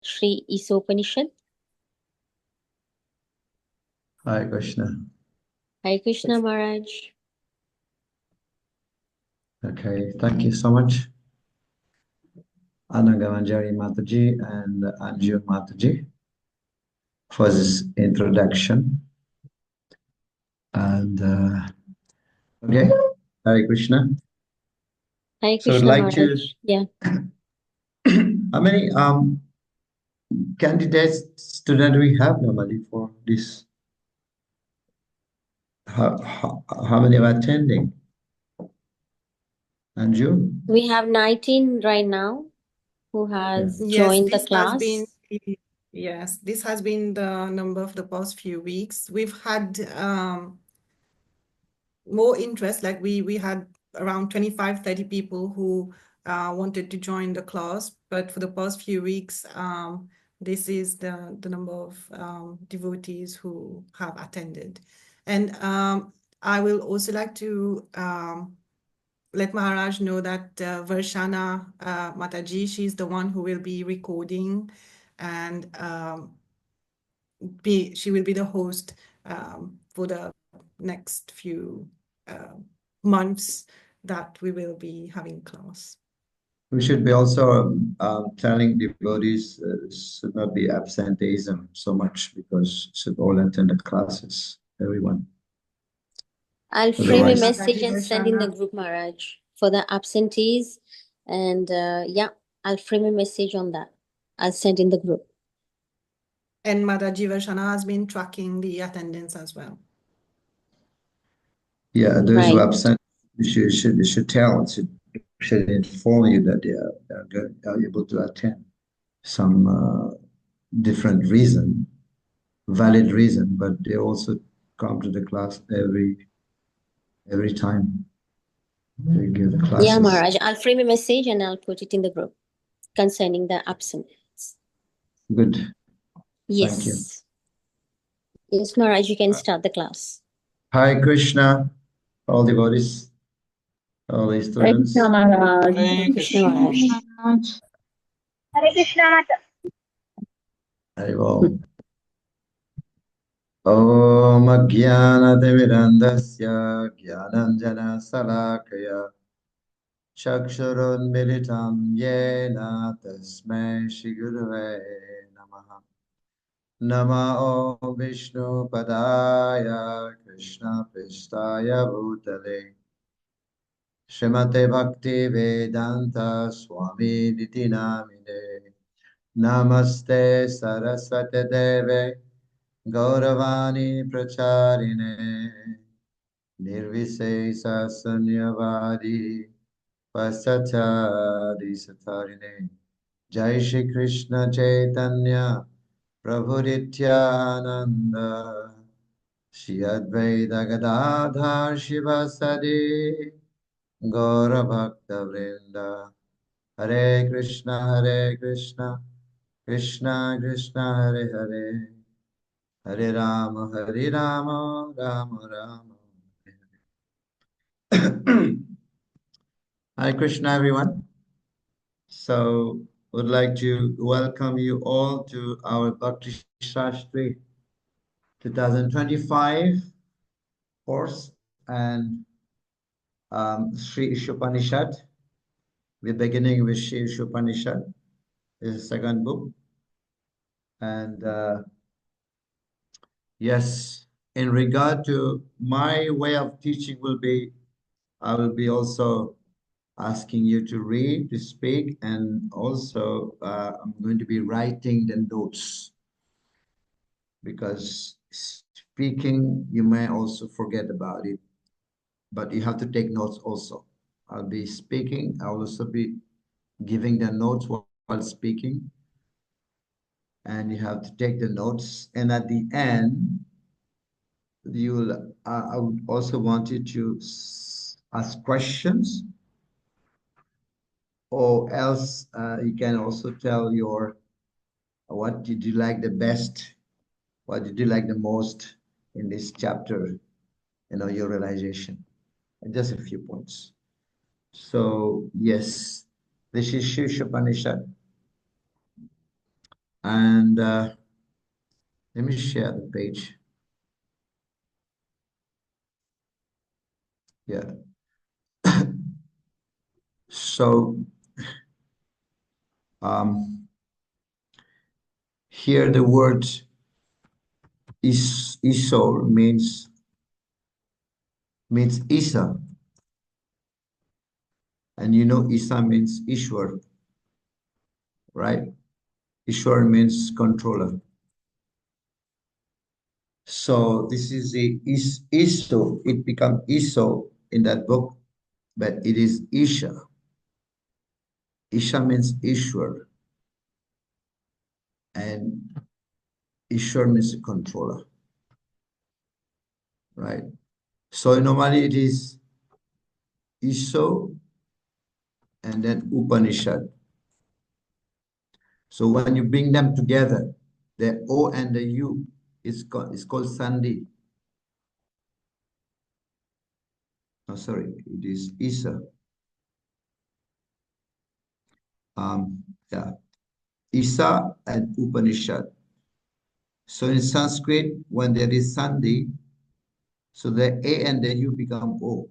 Shri Isopanisad. Hi, Krishna. Hare Krishna Maharaj. Okay, thank you so much, Anangamanjari Mataji and Anju Mataji, for this introduction. And okay, Hare Krishna. Hare So I'd Krishna like to, Maharaj. Yeah. how many candidates student we have normally for this? How many are attending? Anju? We have 19 right now who has Yes, joined the this has been class. yes, this has been the number of the past few weeks. We've had more interest, like we had around 25, 30 people who wanted to join the class, but for the past few weeks, this is the number of devotees who have attended. And I will also like to let Maharaj know that Varshana Mataji, she's the one who will be recording, and she will be the host for the next few months that we will be having class. We should be also telling devotees should not be absenteeism so much because should all attend the classes, everyone. I'll frame a Otherwise, message and send in the group, Maharaj, for the absentees. And yeah, I'll frame a message on that. I'll send in the group. And Mataji Varshana has been tracking the attendance as well. yeah, those who Right. are absent should tell, should inform you that they are able to attend some different reason, valid reason, but they also come to the class every time they give the Yeah, classes. Maharaj. I'll frame a message and I'll put it in the group concerning the absence. Good. Thank you. Yes. Yes, Maharaj, you can start the class. Hi, Krishna, all devotees, all the students. Krishna Maharaj. Hare Krishna Maharaj. Hare Krishna Maharaj. Hari Om. Om Ajnanatimirandasya Jnananjana Salakaya Chakshurunmilitam Yena Tasmai Shri Gurave Namaha. Nama Om Vishnu Padaya Krishna Pristaya Bhutale Srimate Bhakti Vedanta Swami Niti Namine Namaste Saraswate Deve Gauravani Pracharine Nirvisesa Sunyavadi Pasachadi Satarine Jai Shri Krishna Chaitanya Prabhu Nityananda Shri Advaita Gadadhar Shivasadi Gaura Bhakta Vrinda Hare Krishna Krishna Krishna Hare Hare Hare Rama Rama Rama Hare. Hare Krishna, everyone. So, would like to welcome you all to our Bhakti Shastri 2025 course and Sri Isopanisad. We're beginning with Sri Isopanisad. This is the second book. And yes, in regard to my way of teaching I will be also asking you to read, to speak, and also I'm going to be writing the notes because speaking, you may also forget about it, but you have to take notes also. I'll be speaking, I'll also be giving the notes while speaking, and you have to take the notes. And at the end, I would also want you to ask questions, or else you can also tell what did you like the best, what did you like the most in this chapter, your realization, and just a few points. So yes, this is Upanishad. And let me share the page. Yeah. So here the word Isor means Isa. And you know Isa means Ishwar, right? Ishwar means controller. So this is the Iso. It become Iso in that book, but it is Isha. Isha means Ishwar, and Ishwar means controller, right? So normally it is Iso and then Upanishad. So when you bring them together, the O and the U is called Sandhi. Oh, sorry, it is Isa. Yeah, Isa and Upanishad. So in Sanskrit, when there is Sandhi, so the A and the U become O.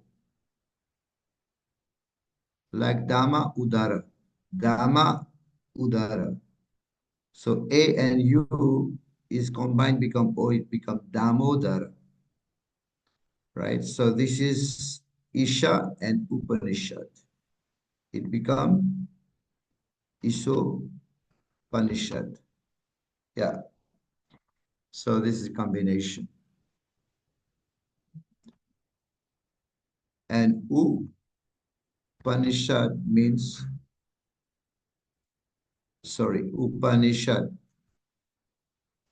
Like Dhamma Udara. Dhamma Udara. So A and U is combined, become O, it becomes Damodara. Right? So this is Isha and Upanishad. It become Isopanishad. Yeah. So this is a combination. And Upanishad means, sorry, Upanishad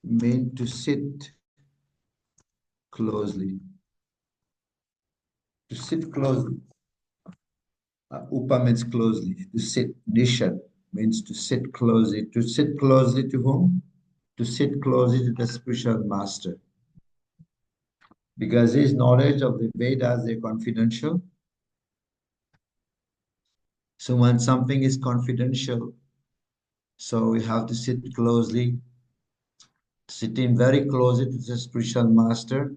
mean to sit closely. To sit closely. Upa means closely. To sit, Nishad means to sit closely. To sit closely to whom? To sit closely to the spiritual master. Because his knowledge of the Vedas is confidential. So when something is confidential, so we have to sit closely, sitting very closely to the spiritual master,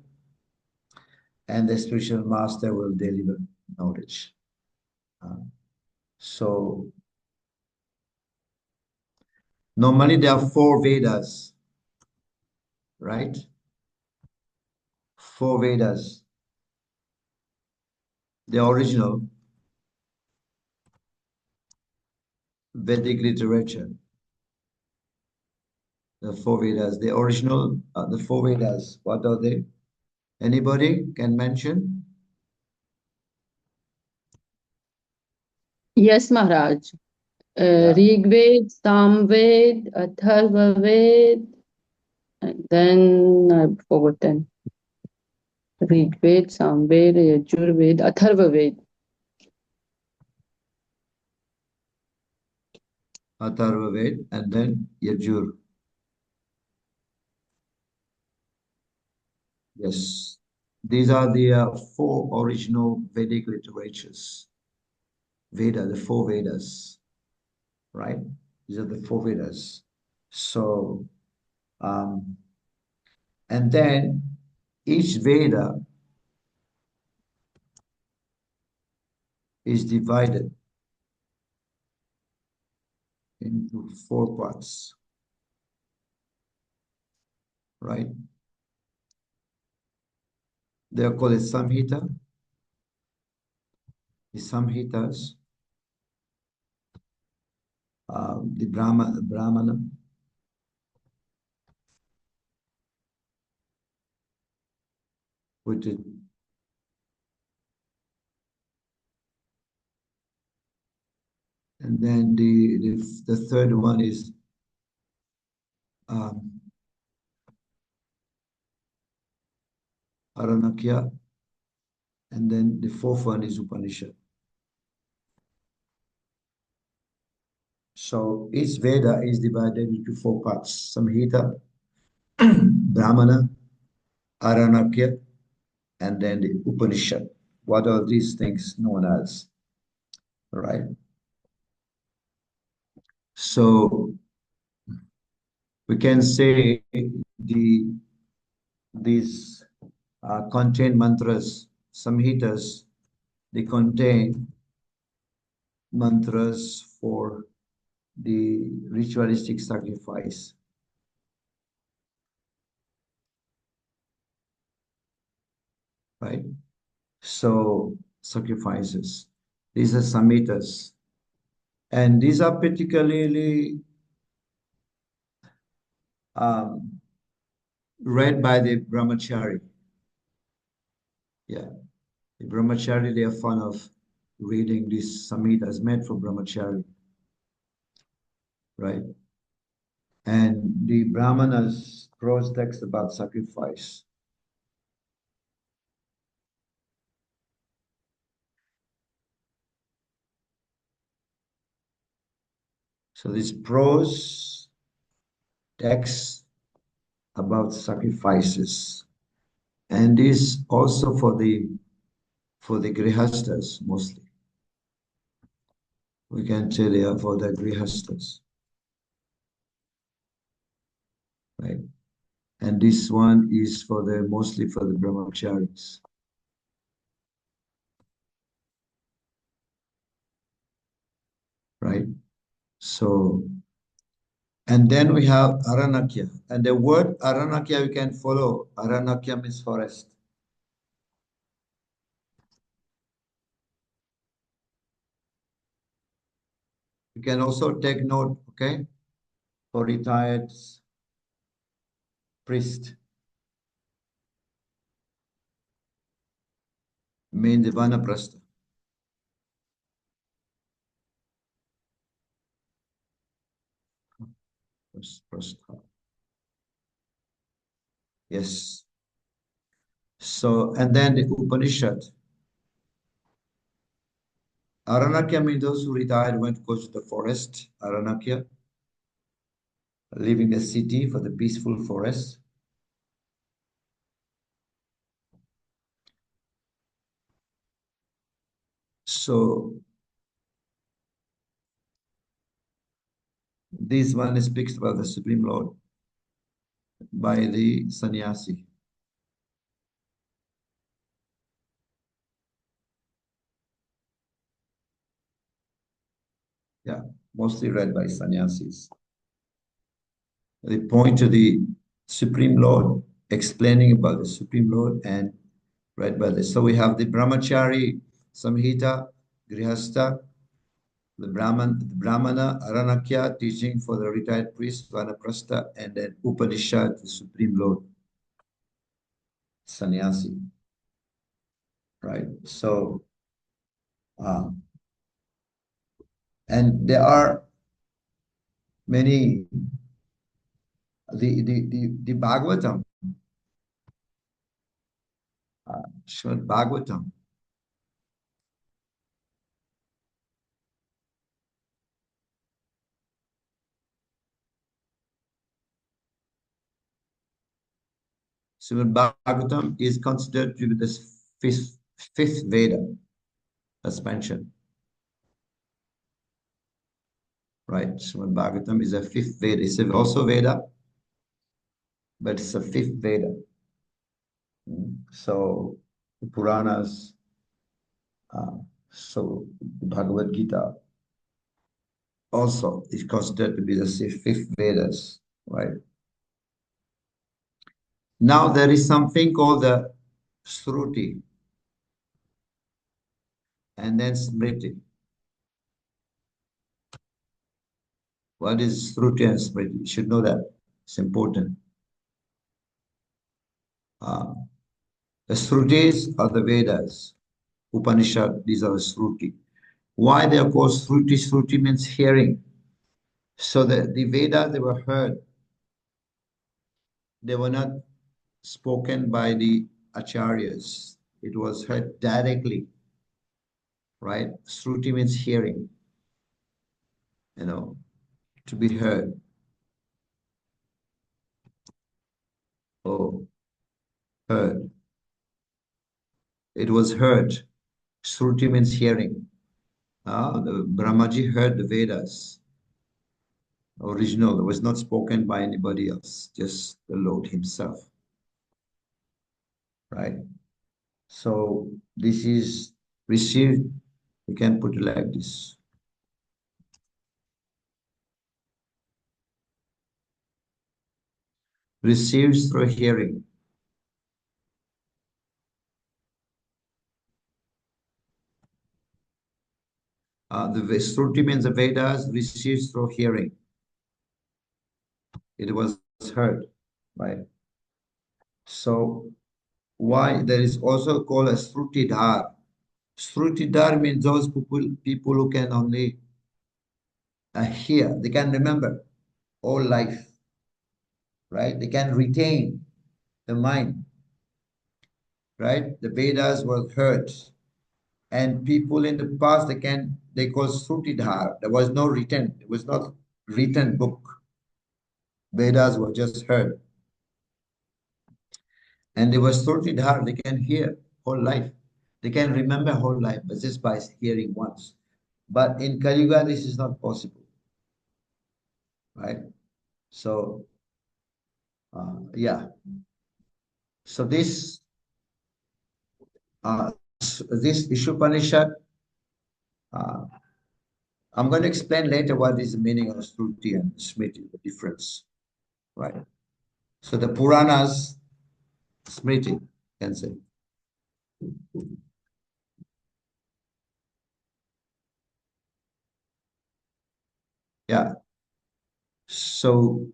and the spiritual master will deliver knowledge. So normally there are 4 Vedas, right? 4 Vedas. The original Vedic literature. The 4 Vedas, the original, the 4 Vedas, what are they? Anybody can mention? Yes, Maharaj. Yeah. Rigved, Samved, Atharvaved, and then I've forgotten. Rigved, Samved, Yajurved, Atharvaved. Atharvaved and then Yajur. Yes. These are the 4 original Vedic literatures. Veda, the 4 Vedas, right? These are the 4 Vedas. So, and then each Veda is divided into 4 parts, right? They are called Samhita, the Samhitas, the Brahmana, which is and then the third one is Aranakya, and then the 4th one is Upanishad. So each Veda is divided into 4 parts: Samhita, Brahmana, Aranakya, and then the Upanishad. What are these things known as? Right. So we can say these contain mantras, samhitas, they contain mantras for the ritualistic sacrifice. Right? So sacrifices. These are samhitas. And these are particularly read by the brahmachari. Yeah. The brahmachari, they are fond of reading these samhitas made for brahmachari. Right? And the brahmanas prose text about sacrifice. So this prose text about sacrifices, and this also for the grihastas mostly. We can say they are for the grihastas, right? And this one is for the mostly for the brahmacharis. Right? So, and then we have Aranakya. And the word Aranakya we can follow. Aranakya means forest. You can also take note, okay, for retired priest. Mean the vanaprastha. Prastha. Yes. So, and then the Upanishad. Aranakya means those who retired went to go to the forest. Aranakya, leaving the city for the peaceful forest. So, this one speaks about the Supreme Lord by the sannyasi. Yeah, mostly read by sannyasis. They point to the Supreme Lord, explaining about the Supreme Lord and read by this. So we have the Brahmachari, Samhita, Grihastha, the Brahmana, Aranakya, teaching for the retired priest, Vanaprastha, and then Upanishad, the Supreme Lord, sannyasi. Right? So, and there are many, the Bhagavatam, Srimad Bhagavatam, Srimad Bhagavatam is considered to be the fifth Veda, as mentioned. Right? Srimad Bhagavatam is a fifth Veda. It's also Veda, but it's a fifth Veda. So the Puranas, so the Bhagavad Gita also is considered to be the fifth Vedas, right? Now there is something called the Shruti and then Smriti. What is Shruti and Smriti? You should know that. It's important. The Shrutis are the Vedas. Upanishad, these are the Shruti. Why they are called Shruti? Shruti means hearing. So the Vedas, they were heard. They were not spoken by the acharyas. It was heard directly, right? Shruti means hearing, to be heard. Oh, heard. It was heard. Shruti means hearing. The Brahmaji heard the Vedas. original. It was not spoken by anybody else, just the Lord himself, right? So this is received. You can put it like this. Receives through hearing. The Shruti means the Vedas, receives through hearing. It was heard, right? So why there is also called a Shrutidhar. Shrutidhar means those people who can only hear, they can remember all life, right? They can retain the mind, right? The Vedas were heard, and people in the past they call Shrutidhar. There was no written, it was not written book. Vedas were just heard, and they were Shrutidhar. They can hear whole life, they can remember whole life, but just by hearing once. But in Kali Yuga, this is not possible, right? So yeah. So this Isopanisad, uh, I'm going to explain later what is the meaning of Shruti and Smriti, the difference, right? So the Puranas, Smriti, can say. Yeah. So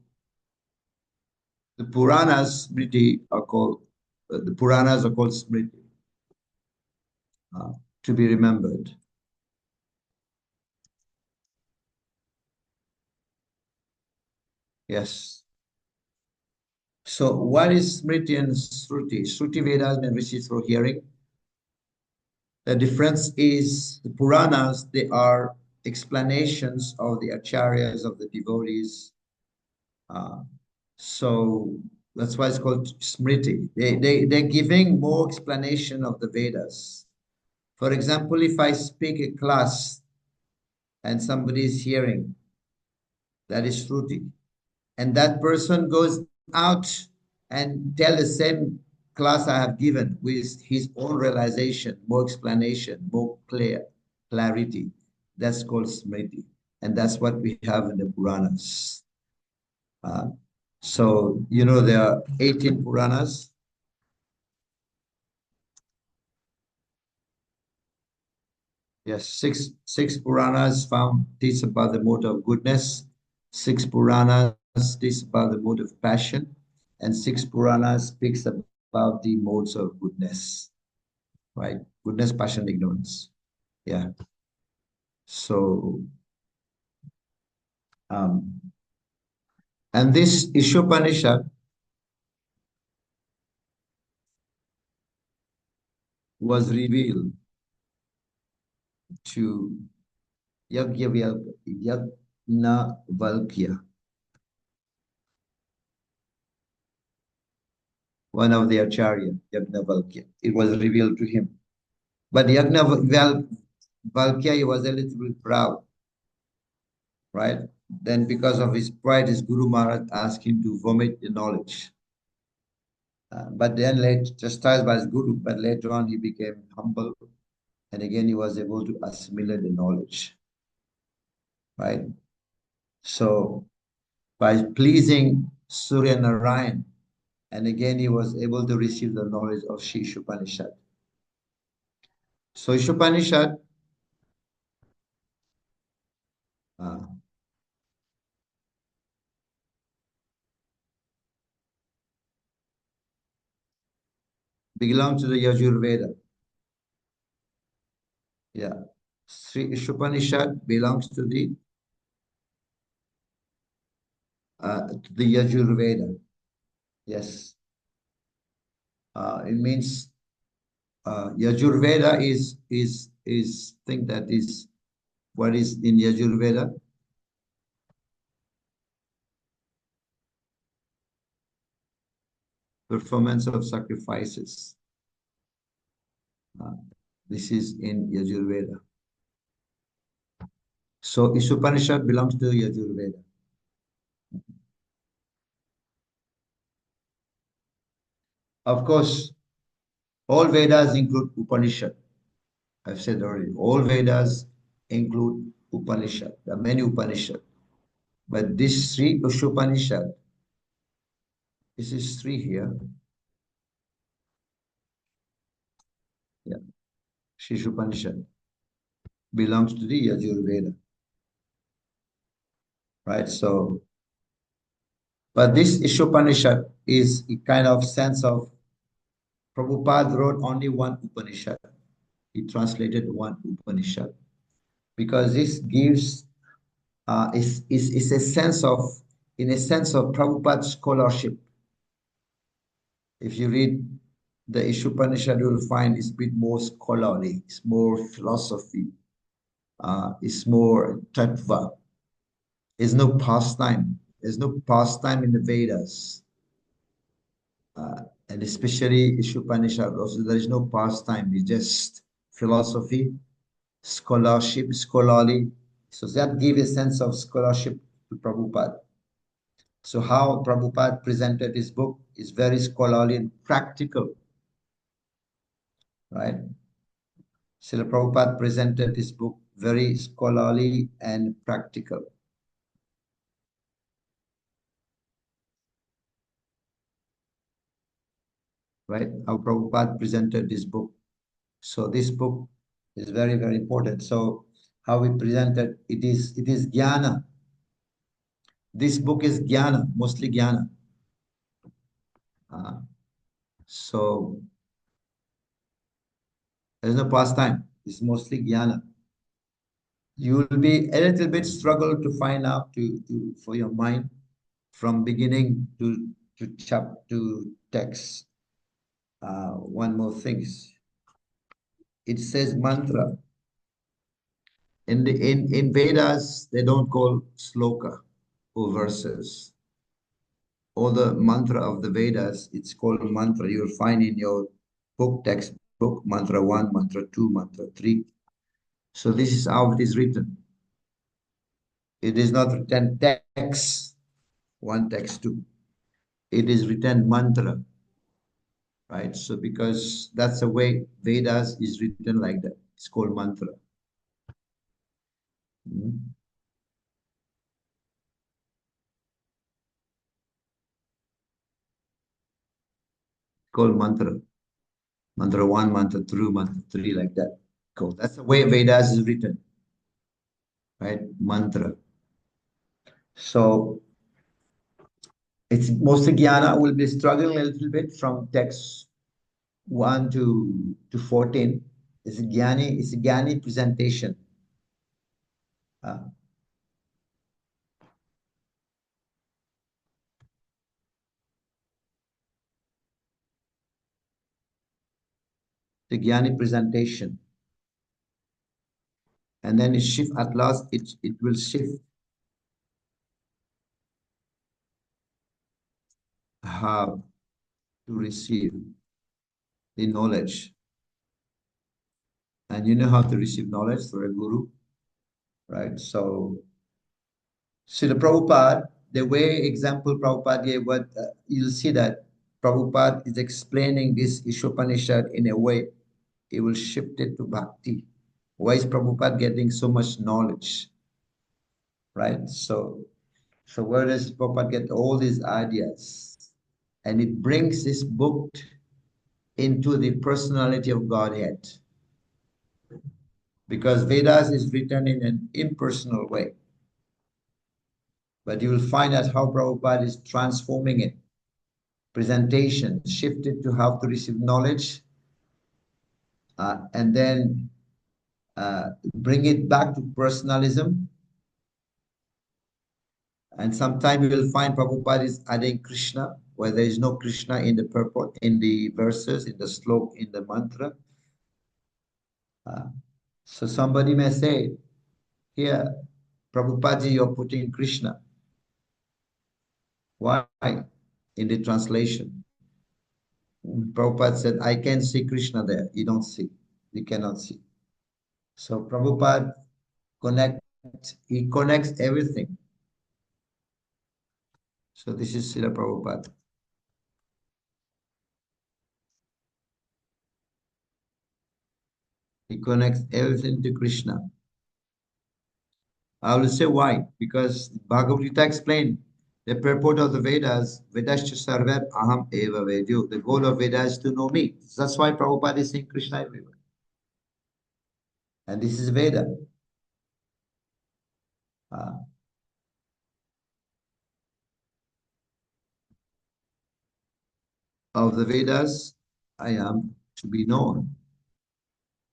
the Puranas, Smriti are called, the Puranas are called Smriti, uh, to be remembered. Yes. So what is Smriti and Shruti? Shruti Vedas means received through hearing. The difference is the Puranas, they are explanations of the acharyas, of the devotees. Uh, so that's why it's called Smriti. They're giving more explanation of the Vedas. For example, if I speak a class and somebody is hearing, that is Shruti. And that person goes out and tell the same class I have given with his own realization, more explanation, more clarity. That's called Smriti. And that's what we have in the Puranas. So, you know, there are 18 Puranas. Yes, six Puranas found teach about the mode of goodness. Six Puranas teach about the mode of passion. And six Puranas speaks about the modes of goodness, right? Goodness, passion, ignorance. Yeah. So, um, and this Isopanisad was revealed to Yajnavalkya, one of the Acharya, Yajnavalkya. It was revealed to him. But Yajnavalkya, he was a little bit proud, right? Then because of his pride, his Guru Maharaj asked him to vomit the knowledge. But then later, chastised by his Guru, but later on he became humble, and again he was able to assimilate the knowledge, right? So by pleasing Surya Narayan, and again he was able to receive the knowledge of Sri Isopanishad. So Isopanishad uh, belongs to the Yajurveda. Yeah. Sri Isopanishad belongs to the Yajurveda. Yes. It means Yajurveda is thing that is what is in Yajurveda. Performance of sacrifices. This is in Yajurveda. So Isopanishad belongs to Yajurveda. Of course, all Vedas include Upanishad. I've said already, all Vedas include Upanishad. There are many Upanishad. But this Sri Upanishad, this is Sri here. Yeah, Sri Upanishad belongs to the Yajurveda. Right? So, but this Isopanisad is a kind of sense of Prabhupada wrote only one Upanishad. He translated one Upanishad because this gives is a sense of, in a sense of Prabhupada's scholarship. If you read the Isopanisad, you will find it's a bit more scholarly, it's more philosophy, it's more tattva. There's no pastime. There's no pastime in the Vedas. And especially Isopanisad, also there is no pastime. It's just philosophy, scholarship, scholarly. So that gives a sense of scholarship to Prabhupada. So how Prabhupada presented his book is very scholarly and practical, right? Srila Prabhupada presented his book very scholarly and practical. Right? How Prabhupada presented this book. So this book is very, very important. So how we presented, it is jnana. This book is jnana, mostly jnana. So there's no pastime. It's mostly jnana. You will be a little bit struggle to find out for your mind from beginning to text. One more thing. It says mantra. In Vedas, they don't call sloka or verses. All the mantra of the Vedas, it's called mantra. You'll find in your textbook, mantra 1, mantra 2, mantra 3. So this is how it is written. It is not written text 1, text 2. It is written mantra, right? So because that's the way Vedas is written like that. It's called mantra. Called mantra. Mantra 1, mantra 2, mantra 3, like that. Cool. That's the way Vedas is written, right? Mantra. So it's mostly jnana. Will be struggling a little bit from text 1 to 14. It's a jnani presentation. The jnani presentation. And then it shift at last, it will shift how to receive the knowledge. And you know how to receive knowledge through a guru, right? So the Prabhupada, the way example Prabhupada gave, what you'll see that Prabhupada is explaining this Isopanisad in a way, it will shift it to Bhakti. Why is Prabhupada getting so much knowledge, right? So where does Prabhupada get all these ideas? And it brings this book into the personality of Godhead. Because Vedas is written in an impersonal way. But you will find out how Prabhupada is transforming it. Presentation, shifted to how to receive knowledge, and then bring it back to personalism. And sometimes you will find Prabhupada is adding Krishna, where there is no Krishna in the purport, in the verses, in the slok, in the mantra. So somebody may say, here, Prabhupada, you're putting Krishna. Why? In the translation. Prabhupada said, I can see Krishna there. You don't see. You cannot see. So Prabhupada he connects everything. So this is Srila Prabhupada. He connects everything to Krishna. I will say why. Because Bhagavad Gita explained the purport of the Vedas, Vedascha Sarvat Aham Eva Vedyo. The goal of Vedas is to know me. That's why Prabhupada is saying Krishna everywhere. And this is Veda. Of the Vedas, I am to be known.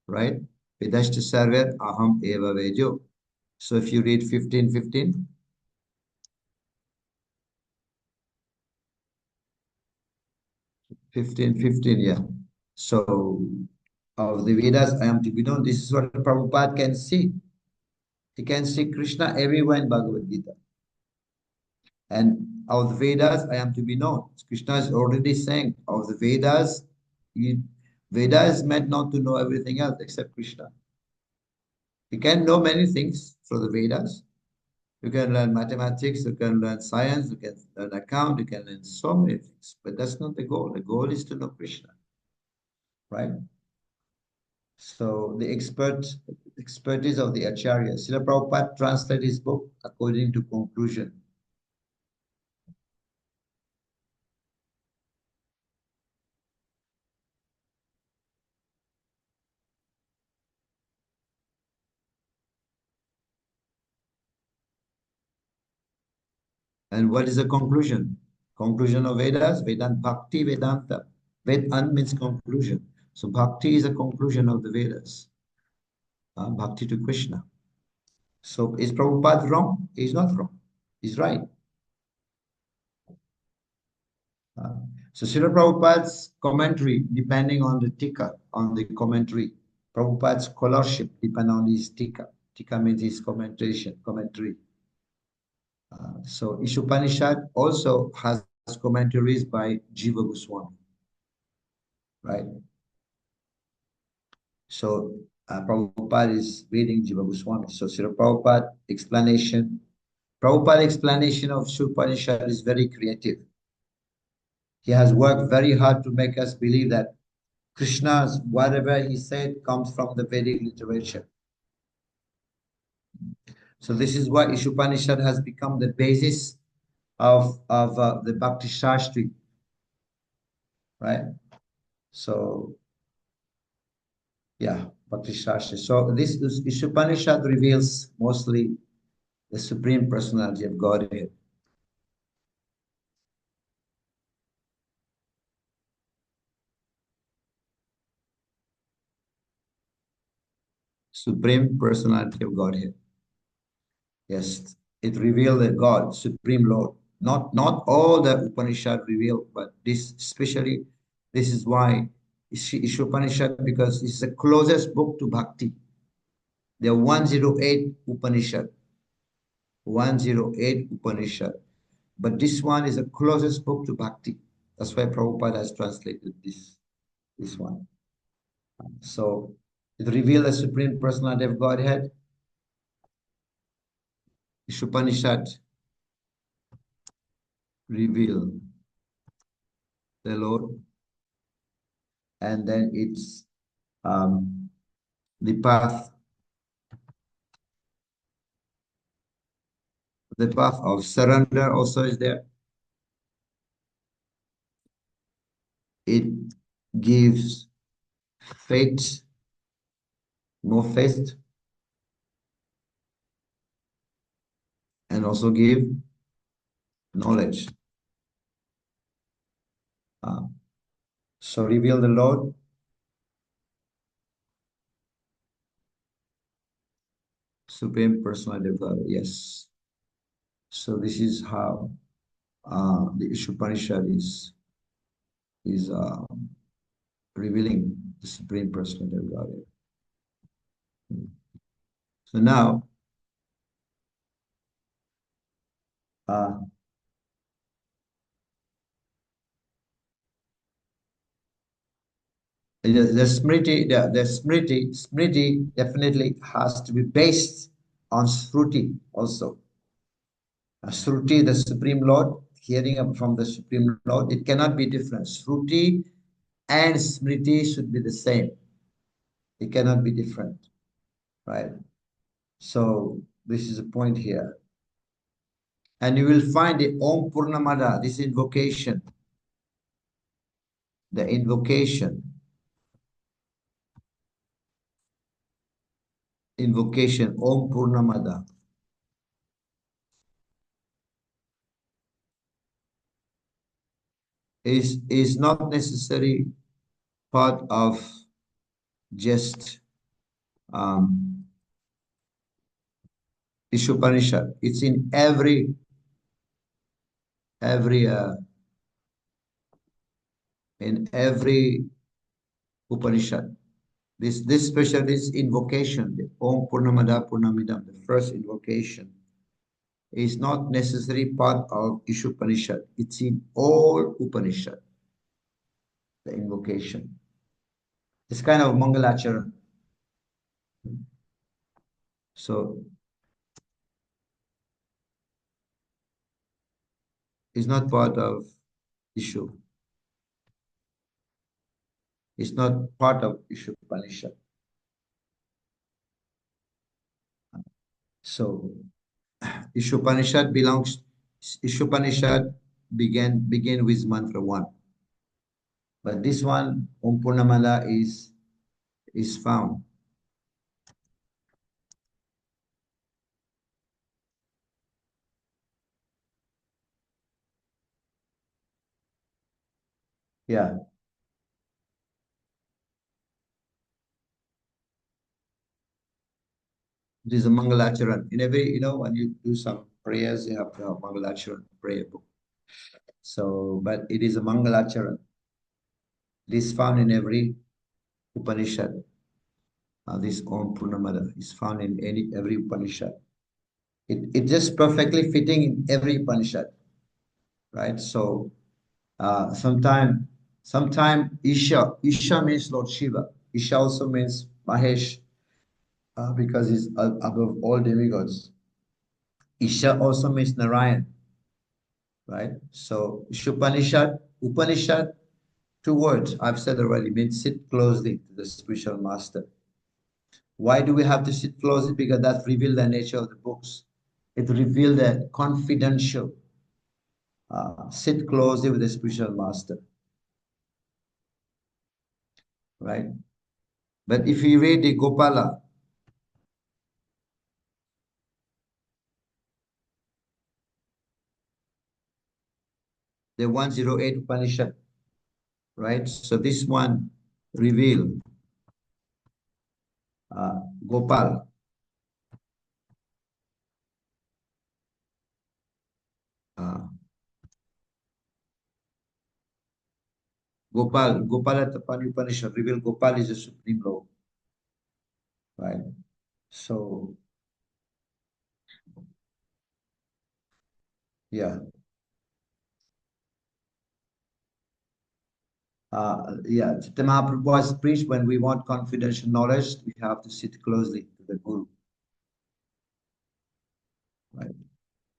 Right? Vedashta Sarvat Aham Eva Vedyo. So if you read 15:15, 15:15, yeah. So of the Vedas, I am to be known. This is what Prabhupada can see. He can see Krishna everywhere in Bhagavad Gita. And of the Vedas, I am to be known. Krishna is already saying, of the Vedas, Veda is meant not to know everything else except Krishna. You can know many things from the Vedas. You can learn mathematics, you can learn science, you can learn account, you can learn so many things. But that's not the goal. The goal is to know Krishna. Right? So the expertise of the Acharya. Srila Prabhupada translated his book according to conclusion. And what is the conclusion? Conclusion of Vedas, Vedanta, Bhakti, Vedanta. Vedant means conclusion. So Bhakti is a conclusion of the Vedas. Bhakti to Krishna. So is Prabhupada wrong? He's not wrong. He's right. So Srila Prabhupada's commentary, depending on the tika, on the commentary, Prabhupada's scholarship depend on his tika. Tika means his commentary. So Isopanisad also has commentaries by Jiva Goswami, right? So Prabhupada is reading Jiva Goswami. So Srila Prabhupada explanation of Isopanisad is very creative. He has worked very hard to make us believe that Krishna's whatever he said comes from the Vedic literature. So this is why Isopanisad has become the basis of the Bhakti Shastri, right? So yeah, Bhakti Shastri. So this Isopanisad reveals mostly the Supreme Personality of Godhead. Supreme Personality of Godhead. Yes, it revealed the God, Supreme Lord. Not all the Upanishad reveal, but this especially, this is why Isopanisad, because it's the closest book to Bhakti. There are 108 Upanishad. 108 Upanishad. But this one is the closest book to Bhakti. That's why Prabhupada has translated this one. So it reveals the Supreme Personality of Godhead. Isopanisad reveal the Lord, and then it's the path of surrender also is there. It gives faith, more faith, and also give knowledge. So reveal the Lord, Supreme Personality of God. Yes. So this is how the Isopanisad is revealing the Supreme Personality of God. So now, the smriti definitely has to be based on Shruti also. Shruti, the Supreme Lord, hearing from the Supreme Lord, it cannot be different. Shruti and Smriti should be the same. It cannot be different, right? So this is a point here. And you will find the Om Purnamada, this invocation. The invocation Om Purnamada is not necessary part of just Isopanisad. It's in every in every Upanishad. This special this invocation, the Om Purnamada Purnamidam, the first invocation, is not necessary part of Isopanisad. It's in all Upanishad, the invocation. It's kind of Mangalachara. So it's not part of issue. It's not part of Isopanisad. So Isopanisad begin with mantra 1. But this one, Om Purnamada, is found. Yeah. This is a Mangalacharan. In every, when you do some prayers, you have to have Mangalacharan prayer book. So, but it is a Mangalacharan. This found in every Upanishad. This Om Purnamada is found in every Upanishad. It just perfectly fitting in every Upanishad, right? So, sometime Isha means Lord Shiva. Isha also means Mahesh, because he's above all demigods. Isha also means Narayan, right? So Upanishad, 2 words I've said already, means sit closely to the spiritual master. Why do we have to sit closely? Because that reveals the nature of the books. It reveals the confidential. Sit closely with the spiritual master, right? But if you read the Gopala, the 108 Upanishad, right? So this one reveal Gopal. Gopala Tapani Upanishad reveal Gopal is the Supreme Lord, right? So, yeah. The Mahaprabhu was preached when we want confidential knowledge, we have to sit closely to the Guru, right?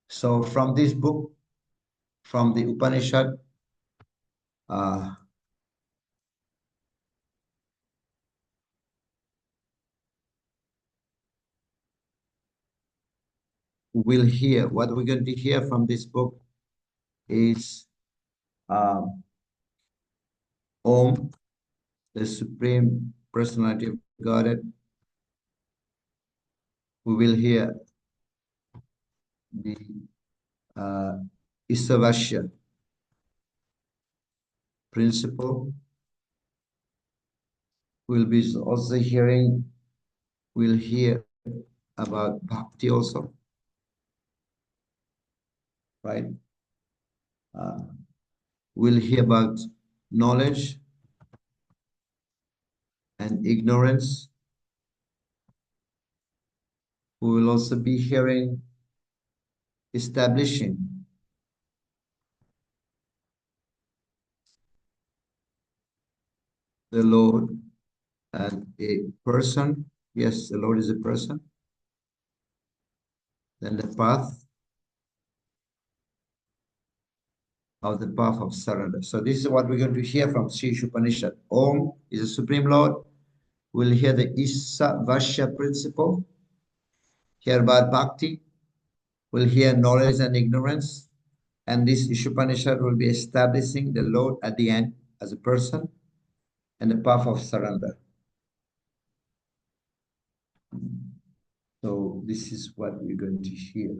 So from this book, from the Upanishad, we'll hear, what we're going to hear from this book is Om, the Supreme Personality of Godhead. We will hear the Isavasya principle. We'll be also we'll hear about Bhakti also, right? We'll hear about knowledge and ignorance. We will also be hearing establishing the Lord as a person. Yes, the Lord is a person. Then the path of surrender. So this is what we're going to hear from Sri Upanishad. Om is the Supreme Lord. We'll hear the Isavasya principle, hear about Bhakti, we'll hear knowledge and ignorance, and this Isopanisad will be establishing the Lord at the end as a person and the path of surrender. So this is what we're going to hear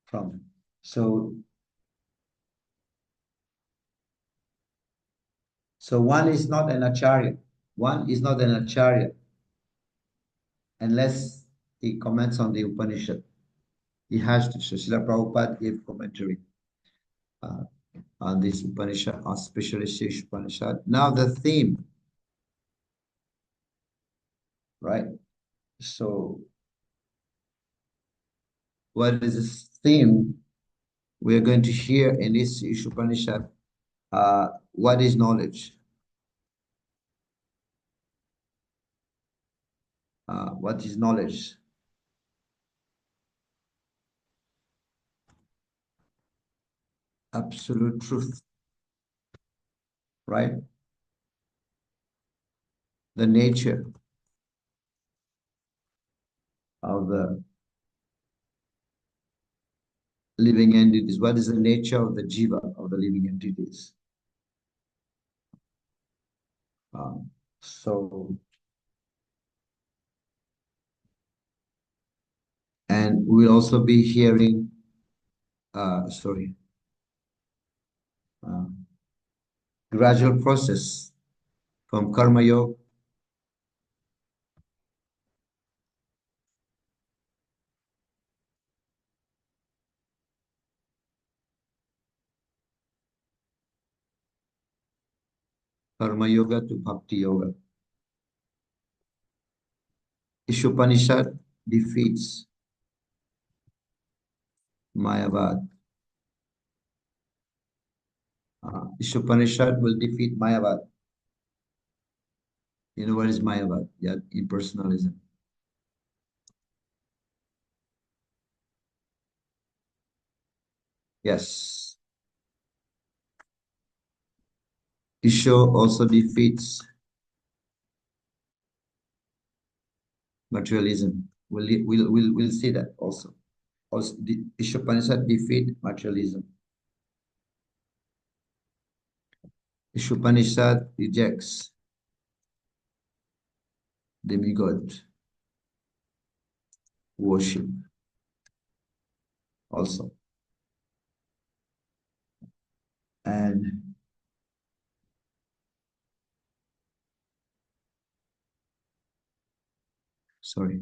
from. So one is not an acharya. One is not an acharya unless he comments on the Upanishad. He has to. So Srila Prabhupada gave commentary on this Upanishad, especially Shesh Upanishad. Now the theme, right? So what is this theme we are going to hear in this Upanishad? What is knowledge? What is knowledge? Absolute truth, right? The nature of the living entities. What is the nature of the jiva, of the living entities? And we'll also be hearing, gradual process from Karma Yoga, to Bhakti Yoga. Isopanisad defeats Mayavad. Isopanisad will defeat Mayavad. You know what is Mayavad? Yeah, impersonalism. Yes. Isho also defeats materialism. We'll see that also. Also, the Isopanisad defeat materialism. Isopanisad rejects demigod worship also. And sorry.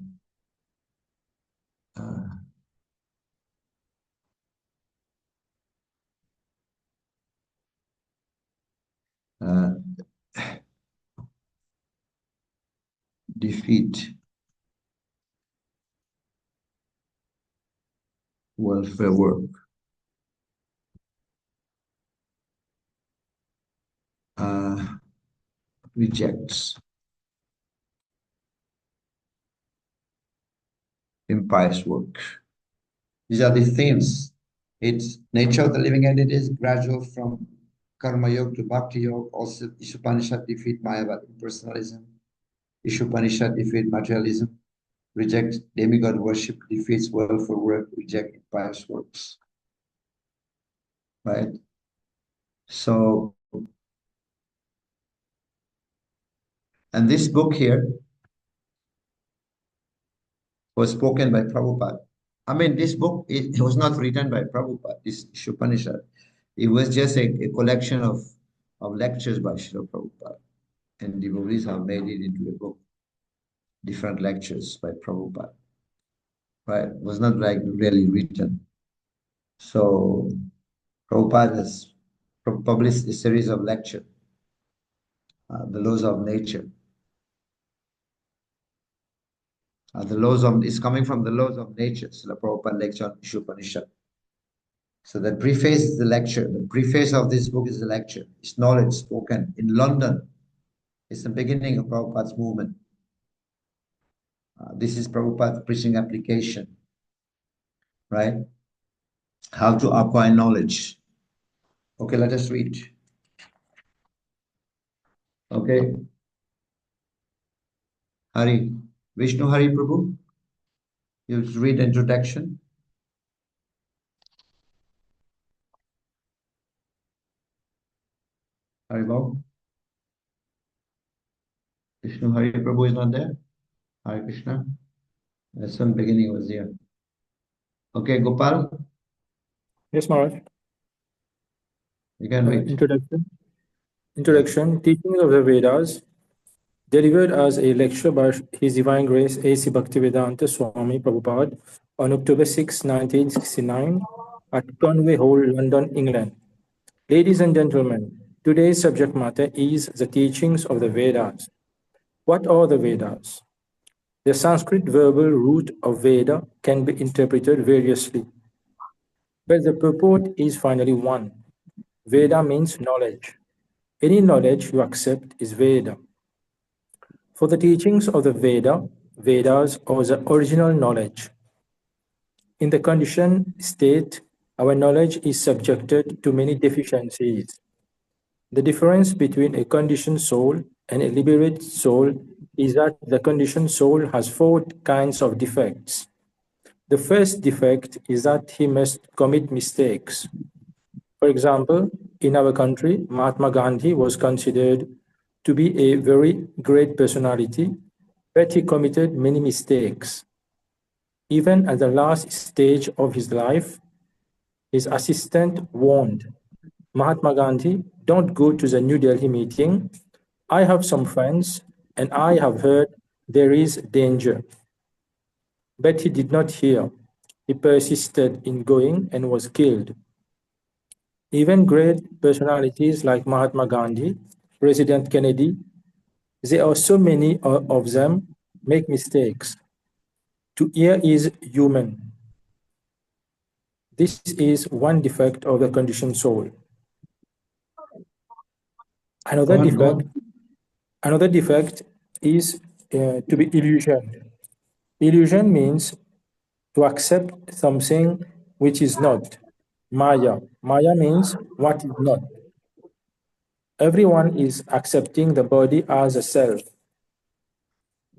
Defeat welfare work. Rejects impious work. These are the themes. It's nature of the living entities, gradual from Karma Yoga to Bhakti Yoga. Also, Isopanisad defeat Mayavad impersonalism. Isopanisad defeat materialism. Reject demigod worship, defeats welfare work, reject impious works. Right? So, and this book here was spoken by Prabhupada. I mean, this book, it was not written by Prabhupada, this Upanishad. It was just a collection of lectures by Srila Prabhupada. And devotees have made it into a book. Different lectures by Prabhupada. Right? It was not like really written. So Prabhupada has published a series of lectures, the laws of nature. It's coming from the laws of nature. Srila Prabhupada lecture on Isopanisad. So the preface is the lecture. The preface of this book is the lecture. It's knowledge spoken in London. It's the beginning of Prabhupada's movement. This is Prabhupada's preaching application, right? How to acquire knowledge. Okay, let us read. Okay. Hari. Vishnu Hari Prabhu, you read introduction. Hari Bol. Vishnu Hari Prabhu is not there. Hare Krishna. That's some beginning was there. Okay, Gopal, Yes, Maharaj. you can read. Introduction. Introduction. Teachings of the Vedas, delivered as a lecture by His Divine Grace A.C. Bhaktivedanta Swami Prabhupada on October 6, 1969, at Conway Hall, London, England. Ladies and gentlemen, today's subject matter is the teachings of the Vedas. What are the Vedas? The Sanskrit verbal root of Veda can be interpreted variously, but the purport is finally one. Veda means knowledge. Any knowledge you accept is Veda. For the teachings of the Vedas are the original knowledge. In the conditioned state, our knowledge is subjected to many deficiencies. The difference between a conditioned soul and a liberated soul is that the conditioned soul has four kinds of defects. The first defect is that he must commit mistakes. For example, in our country, Mahatma Gandhi was considered to be a very great personality, but he committed many mistakes. Even at the last stage of his life, his assistant warned Mahatma Gandhi, don't go to the New Delhi meeting. I have some friends and I have heard there is danger. But he did not hear. He persisted in going and was killed. Even great personalities like Mahatma Gandhi, President Kennedy, there are so many of them make mistakes. To err is human. This is one defect of the conditioned soul. Another Go defect, on. another defect is to be illusioned. Illusion means to accept something which is not. Maya. Maya means what is not. Everyone is accepting the body as a self.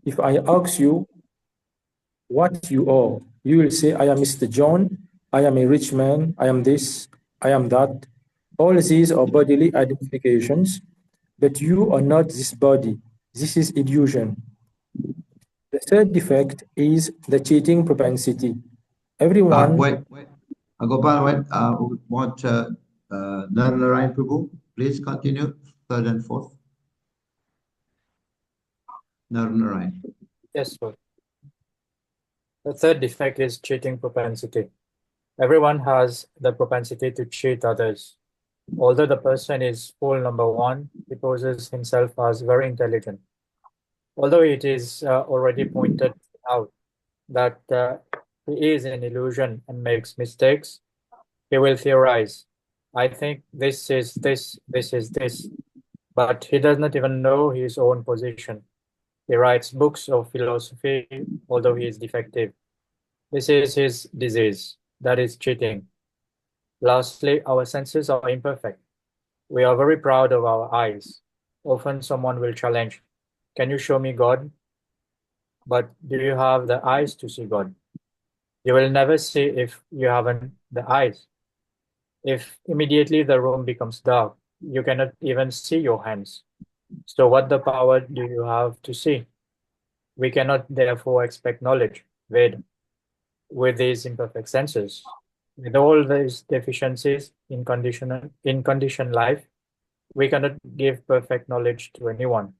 If I ask you what you are, you will say, I am Mr. John, I am a rich man, I am this, I am that. All these are bodily identifications, but you are not this body. This is illusion. The third defect is the cheating propensity. Everyone, Wait. Gopal, wait. Want Narayan Prabhu, please continue. Third and fourth. Narayan. yes, sir. The third defect is cheating propensity. Everyone has the propensity to cheat others. Although the person is fool number one, he poses himself as very intelligent. Although it is already pointed out that he is an illusion and makes mistakes, he will theorize. I think this is this, this is this, but he does not even know his own position. He writes books of philosophy, although he is defective. This is his disease, that is cheating. Lastly, our senses are imperfect. We are very proud of our eyes. Often someone will challenge, can you show me God? But do you have the eyes to see God? You will never see if you haven't the eyes. If immediately the room becomes dark, you cannot even see your hands. So what the power do you have to see? We cannot therefore expect knowledge, Ved, with these imperfect senses. With all these deficiencies in conditioned life, we cannot give perfect knowledge to anyone,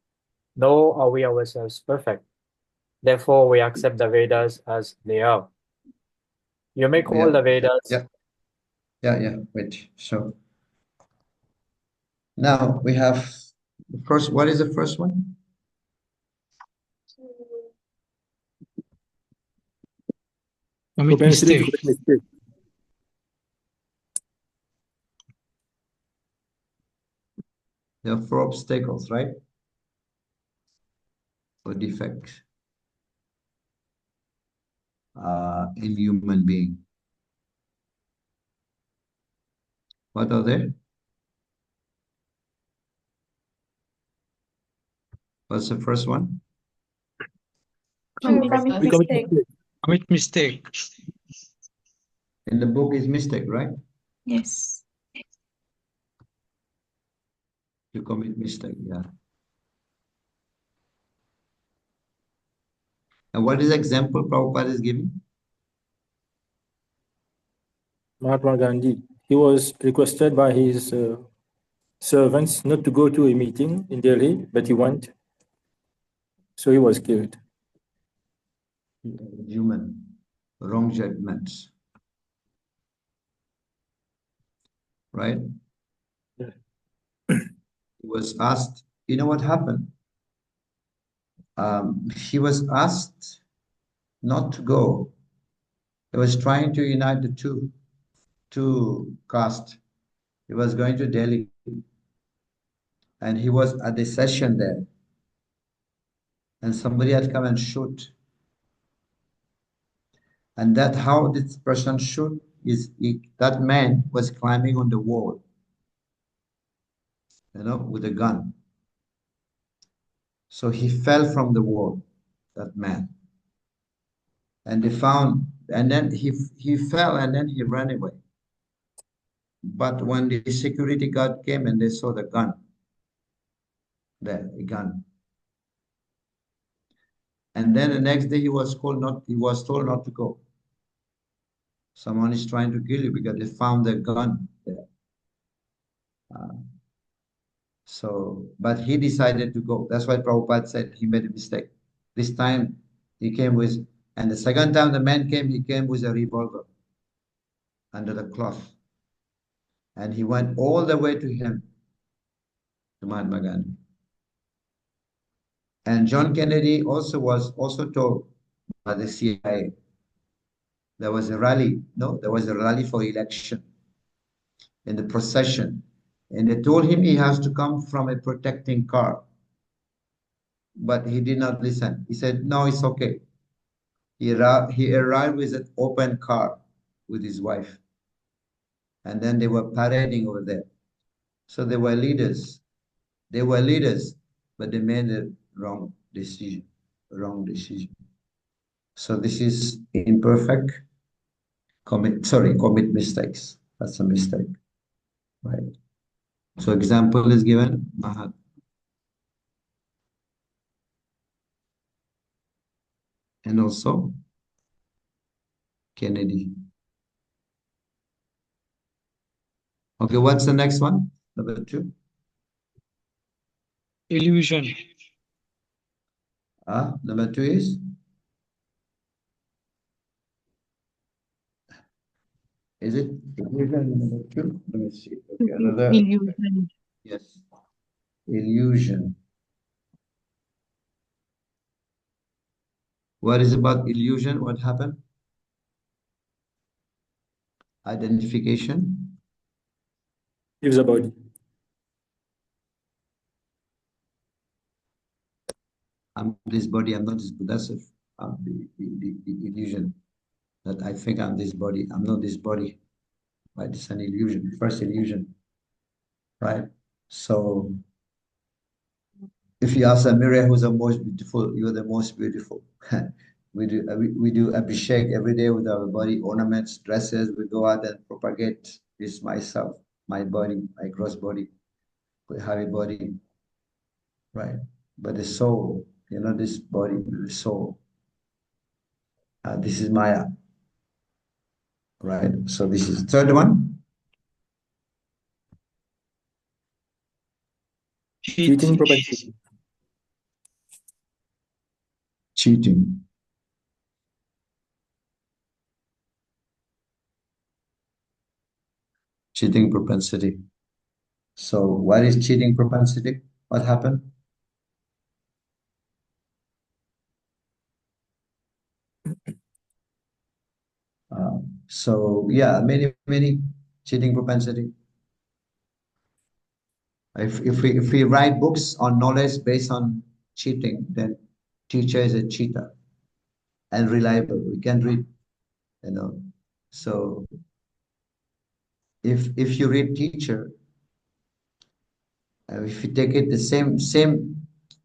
nor are we ourselves perfect. Therefore, we accept the Vedas as they are. You may call the Vedas. Yeah. Wait. So now we have the first. What is the first one? Commit Propensity to mistake. commit mistake. There are four obstacles, right? Or defects in human being. What are they? What's the first one? We commit mistake. Commit mistake. In the book is mistake, right? Yes. You commit mistake, yeah. And what is the example Prabhupada is giving? Mahatma Gandhi. He was requested by his servants not to go to a meeting in Delhi, but he went. So he was killed. Human, wrong judgments. Right? Yeah. He was asked, you know what happened? He was asked not to go. He was trying to unite the two castes. He was going to Delhi, and he was at the session there, and somebody had come and shoot. And that how this person shoot is that man was climbing on the wall, with a gun. So he fell from the wall, that man. And they found, and then he fell and then he ran away. But when the security guard came and they saw the gun, there, a gun. And then the next day he was told not to go. Someone is trying to kill you because they found the gun there. But he decided to go. That's why Prabhupada said he made a mistake. This time he came with, and the second time the man came, he came with a revolver under the cloth. And he went all the way to him, to Mahatma Gandhi. And John Kennedy also was told by the CIA. There was a rally, there was a rally for election in the procession. And they told him he has to come from a protecting car. But he did not listen. He said, no, it's okay. He arrived with an open car with his wife. And then they were parading over there. So they were leaders. They were leaders, but they made the wrong decision. So this is imperfect. Commit mistakes. That's a mistake, right? So example is given, Mahat. And also Kennedy. Okay, what's the next one? Number 2. Illusion. Number 2 is? Is it illusion number 2? Let me see. Okay, another. Illusion. Yes. Illusion. What is about illusion? What happened? Identification. Leaves the body. I'm this body, I'm not this body. That's the illusion that I think I'm this body. I'm not this body. Right? It's an illusion, first illusion. Right? So if you ask a mirror who's the most beautiful, you're the most beautiful. we do abhishek every day with our body, ornaments, dresses. We go out and propagate this myself, my body, my gross body, we have a body, right? But the soul, this body, the soul, this is Maya, right? So this is the third one. Cheating propensity. Cheating. Cheating propensity. So what is cheating propensity? What happened? So yeah, many cheating propensity. If we write books on knowledge based on cheating, then teacher is a cheater and reliable. We can read, So if you read teacher, if you take it the same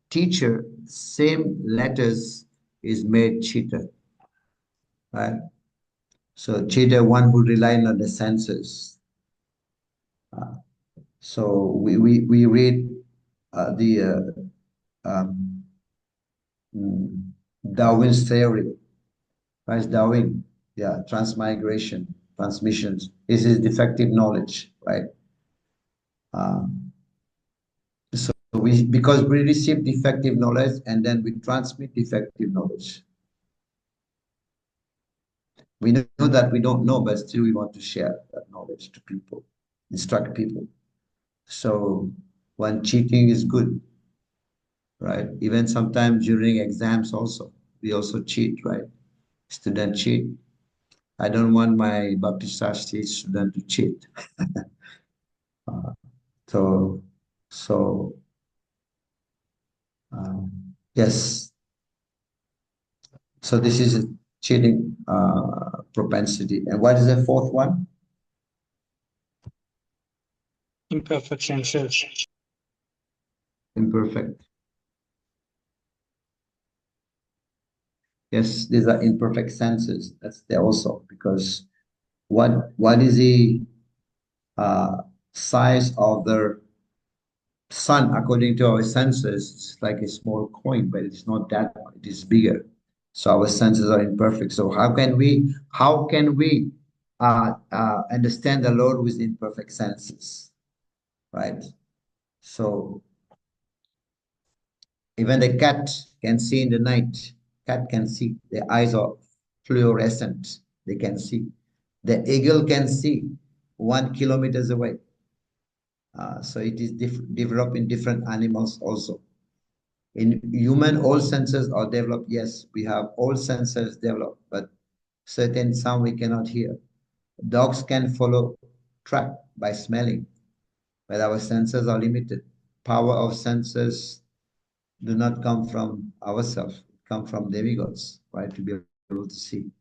teacher, same letters, is made cheater, right? So cheater, one who relies on the senses. So we read the Darwin's theory, right? Darwin, yeah, transmigration, transmissions. This is defective knowledge, right? So because we receive defective knowledge and then we transmit defective knowledge. We know that we don't know, but still we want to share that knowledge to people, instruct people. So when cheating is good, right? Even sometimes during exams also, we also cheat, right? Student cheat. I don't want my Bhakti Shastri student to cheat. So, so yes. So this is a cheating propensity. And what is the fourth one? Imperfect senses. Imperfect. Yes, these are imperfect senses. That's there also, because what is the size of the sun according to our senses? It's like a small coin, but it's not that one. It is bigger. So our senses are imperfect. So how can we understand the Lord with imperfect senses, right? So even the cat can see in the night. Cat can see. Their eyes are fluorescent. They can see. The eagle can see 1 kilometers away. So it is developed in different animals also. In human, all senses are developed. Yes, we have all senses developed, but certain sound we cannot hear. Dogs can follow track by smelling, but our senses are limited. Power of senses do not come from ourselves, come from demigods, right, to be able to see.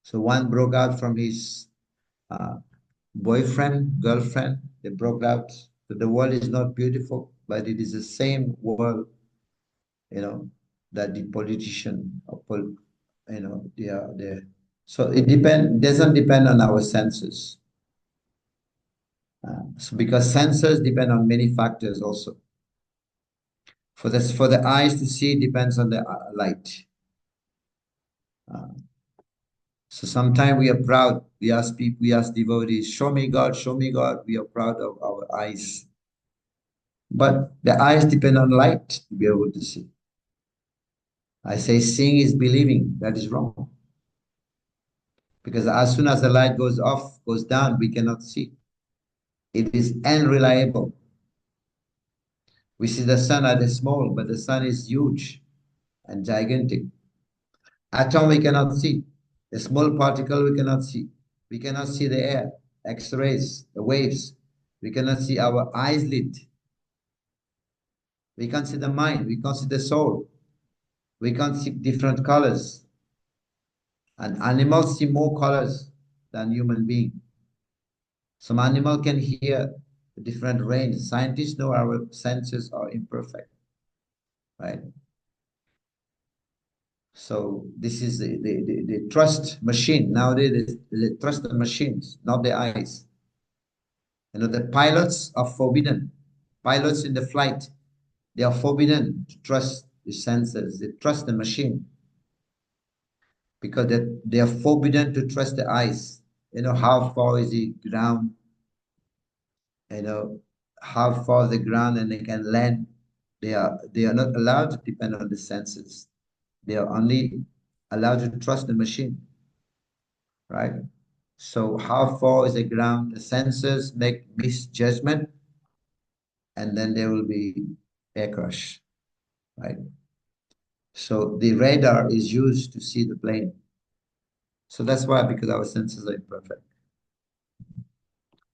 So one broke out from his uh, boyfriend, girlfriend, they broke out. So the world is not beautiful, but it is the same world, that the politician, they are there. So it doesn't depend on our senses. So because senses depend on many factors also. For the eyes to see depends on the light. So sometimes we are proud. We ask people, we ask devotees, show me God, show me God. We are proud of our eyes. But the eyes depend on light to be able to see. I say seeing is believing. That is wrong. Because as soon as the light goes off, goes down, we cannot see. It is unreliable. We see the sun as small, but the sun is huge and gigantic. Atom we cannot see. A small particle we cannot see. We cannot see the air, X-rays, the waves. We cannot see our eyes lit. We can't see the mind. We can't see the soul. We can't see different colors. And animals see more colors than human being. Some animal can hear a different range. Scientists know our senses are imperfect, right? So this is the trust machine. Nowadays, they trust the machines, not the eyes. The pilots are forbidden. Pilots in the flight, they are forbidden to trust the senses. They trust the machine because they are forbidden to trust the eyes. How far is the ground? How far the ground and they can land. They are not allowed to depend on the senses. They are only allowed to trust the machine, right? So how far is the ground? The sensors make misjudgment, and then there will be air crash, right? So the radar is used to see the plane. So that's why, because our senses are imperfect.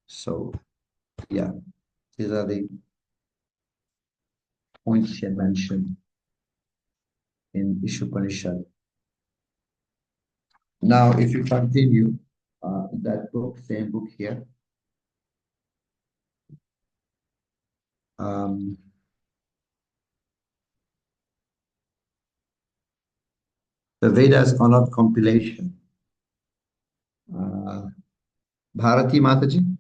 So yeah, these are the points here mentioned in Isopanisad. Now, if you continue that book, same book here, The Vedas are not compilation. Bharati Mataji,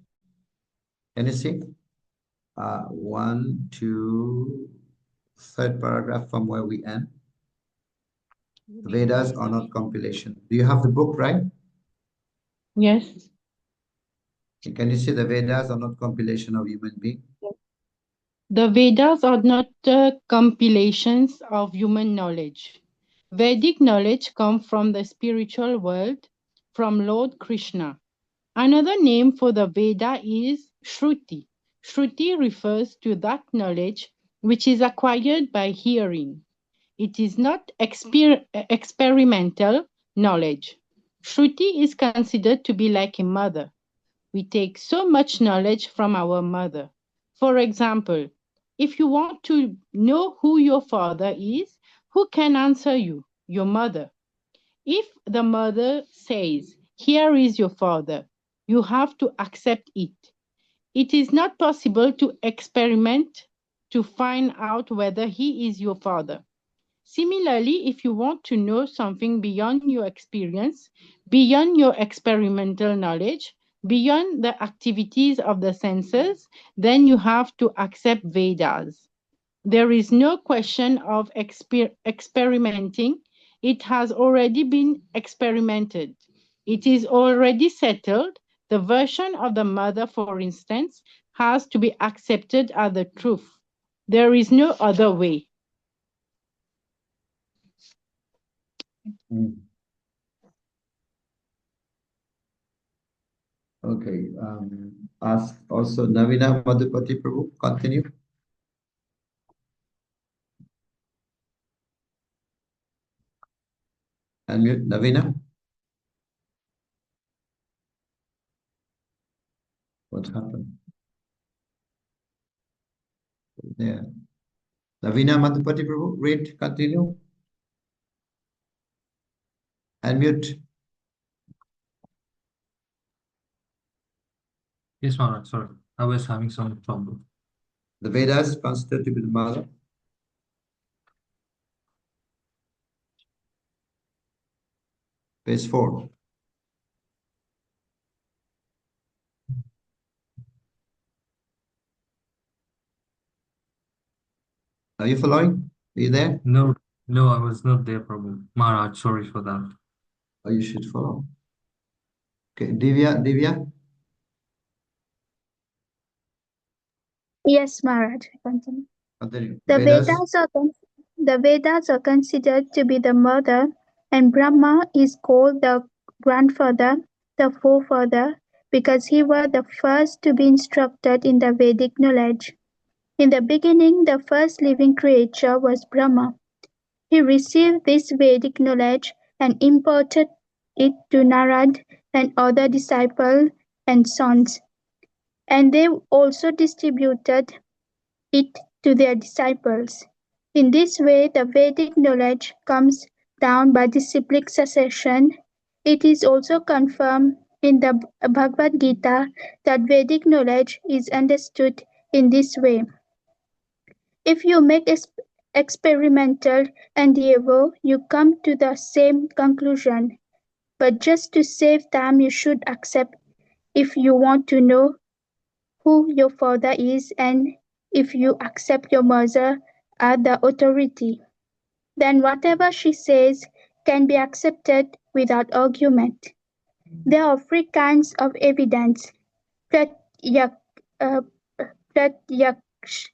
can you see? One, two, third paragraph from where we end. The Vedas are not compilation. Do you have the book, right? Yes. Can you see the Vedas are not compilation of human being? The Vedas are not compilations of human knowledge. Vedic knowledge comes from the spiritual world, from Lord Krishna. Another name for the Veda is Shruti. Shruti refers to that knowledge which is acquired by hearing. It is not experimental knowledge. Shruti is considered to be like a mother. We take so much knowledge from our mother. For example, if you want to know who your father is, who can answer you? Your mother. If the mother says, "Here is your father," you have to accept it. It is not possible to experiment to find out whether he is your father. Similarly, if you want to know something beyond your experience, beyond your experimental knowledge, beyond the activities of the senses, then you have to accept Vedas. There is no question of experimenting. It has already been experimented. It is already settled. The version of the mother, for instance, has to be accepted as the truth. There is no other way. Okay. Ask also Navina Madhupati Prabhu. Continue. Unmute Navina. What happened? Yeah. Navina Madhupati Prabhu, read, continue. Unmute. Yes, Maharaj, sorry. I was having some trouble. The Vedas considered to be the mother. Page 4. Are you following? Are you there? No, I was not there, Prabhu. Maharaj, sorry for that. Or you should follow. Okay, Divya. Yes, Maharaj. Continue. Continue. The Vedas. Vedas are considered to be the mother, and Brahma is called the grandfather, the forefather, because he was the first to be instructed in the Vedic knowledge. In the beginning, the first living creature was Brahma. He received this Vedic knowledge and imparted it to Narad and other disciples and sons, and they also distributed it to their disciples. In this way, the Vedic knowledge comes down by disciplic succession. It is also confirmed in the Bhagavad Gita that Vedic knowledge is understood in this way. If you make experimental endeavor, you come to the same conclusion. But just to save time, you should accept if you want to know who your father is and if you accept your mother as the authority, then whatever she says can be accepted without argument. There are three kinds of evidence: pratyak, pratyaksh,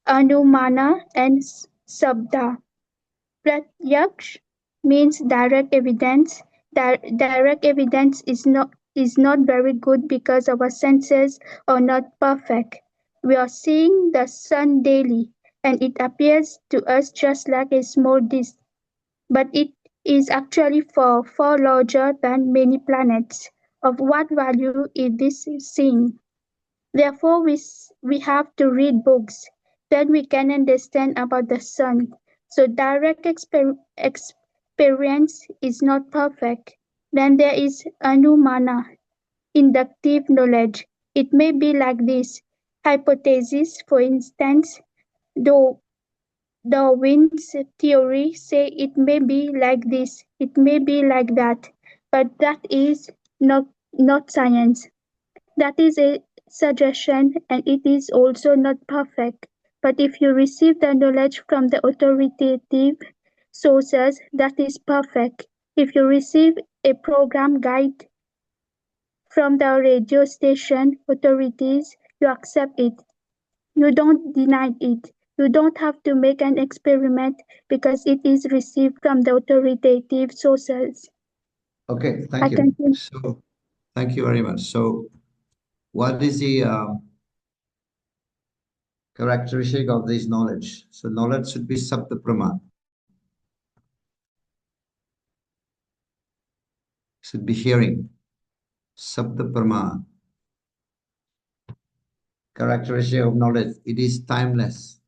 anumana, and sabda. Pratyaksh means direct evidence. Direct evidence is not very good because our senses are not perfect. We are seeing the sun daily, and it appears to us just like a small disk, but it is actually far, far larger than many planets. Of what value is this seeing? Therefore, we have to read books. Then we can understand about the sun. So direct experience is not perfect. Then there is anumana, inductive knowledge. It may be like this. Hypothesis, for instance, though Darwin's theory say it may be like this, it may be like that, but that is not science. That is a suggestion and it is also not perfect. But if you receive the knowledge from the authoritative sources, that is perfect. If you receive a program guide from the radio station authorities, you accept it. You don't deny it. You don't have to make an experiment because it is received from the authoritative sources. Okay, I thank you. continue. So, thank you very much. So, what is the characteristic of this knowledge? So, knowledge should be sabda prama, should be hearing, sabda prama. Characteristic of knowledge, it is timeless.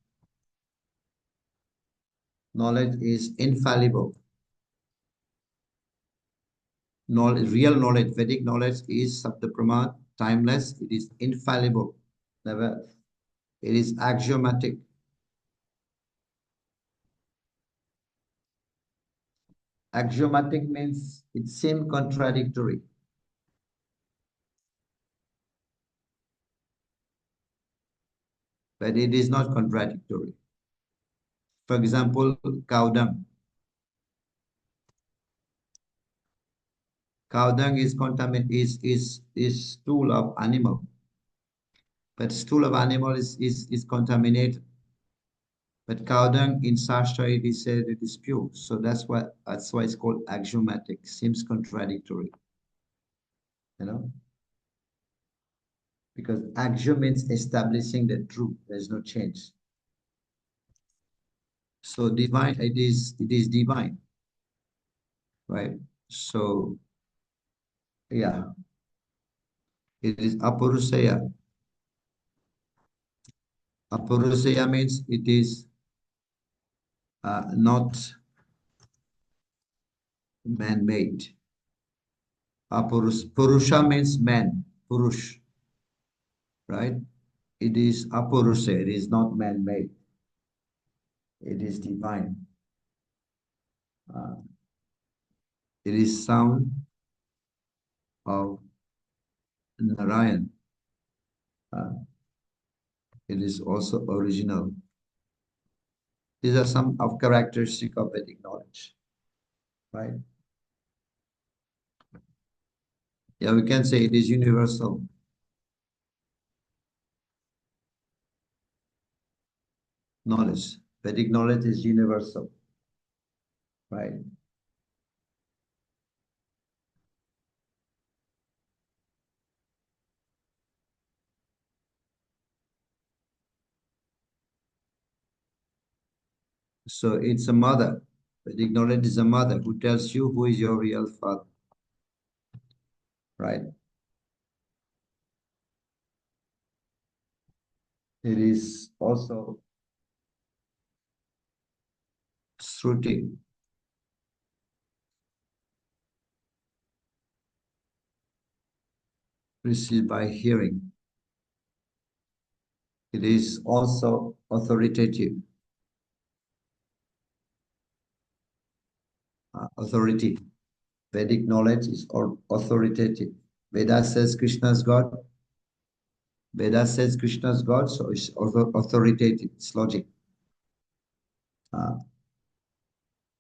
Knowledge is infallible. Knowledge, real knowledge, Vedic knowledge is sabda prama, timeless, it is infallible. Never, it is axiomatic. Axiomatic means it seems contradictory. But it is not contradictory. For example, cow dung. Cow dung is stool of animal. But stool of animal is contaminated. But cow dung in Shastra it is said it is pure. So that's why it's called axiomatic. Seems contradictory. You know? Because axiom means establishing the truth. There's no change. So divine, it is divine. Right? So yeah. It is apurusaya. Apurusaya means it is not man-made. Purusha means man, purush, right? It is apurusha, it is not man-made. It is divine. It is sound of Narayan. It is also original. These are some of characteristic of Vedic knowledge, right? Yeah, we can say it is universal. Knowledge. Vedic knowledge is universal, right? So it's a mother. Vedic knowledge is a mother who tells you who is your real father, right? It is also Shruti. Received by hearing. It is also authoritative. Authority. Vedic knowledge is authoritative. Veda says Krishna is God. Veda says Krishna is God, so it's authoritative. It's logic.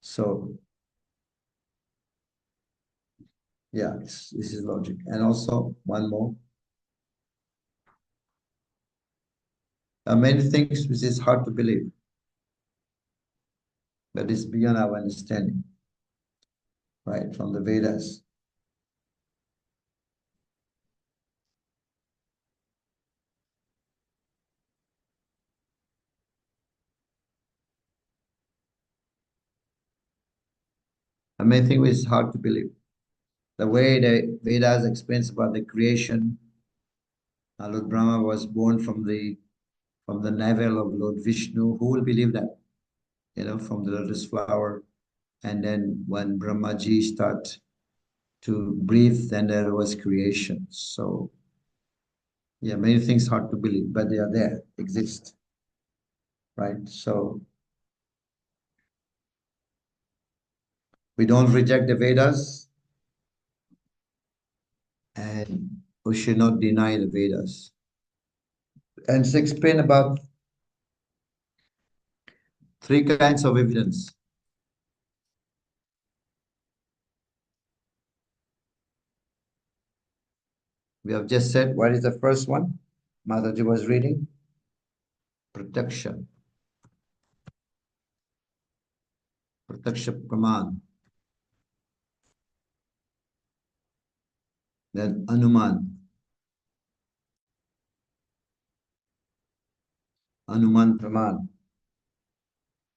So, yeah, this is logic. And also, one more. There are many things which is hard to believe, but it's beyond our understanding, right, from the Vedas. The main thing is hard to believe. The way the Vedas explains about the creation, Lord Brahma was born from the navel of Lord Vishnu. Who will believe that? You know, from the lotus flower. And then when Brahmaji started to breathe, then there was creation. So, yeah, many things hard to believe, but they are there, exist, right? So, We don't reject the Vedas, and we should not deny the Vedas. And it's explained about three kinds of evidence. We have just said, what is the first one? Mataji was reading. Protection. Protection Praman. Then Anuman. Anuman Praman.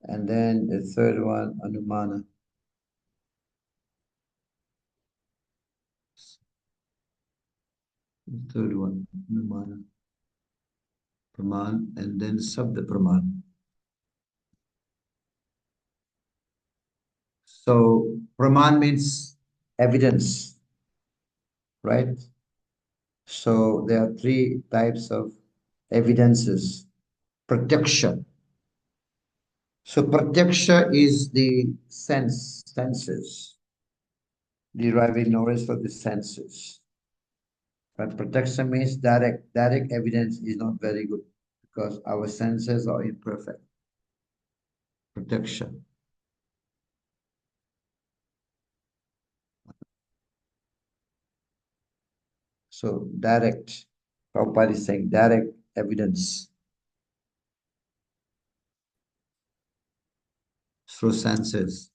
And then the third one, Anumana. The third one, Anumana Praman, and then Sabda Praman. So Praman means evidence, right? So there are three types of evidences. Pratyaksha. So pratyaksha is the senses, deriving knowledge from the senses. But pratyaksha means direct. Direct evidence is not very good because our senses are imperfect. Pratyaksha. So direct. Prabhupada is saying direct evidence through senses.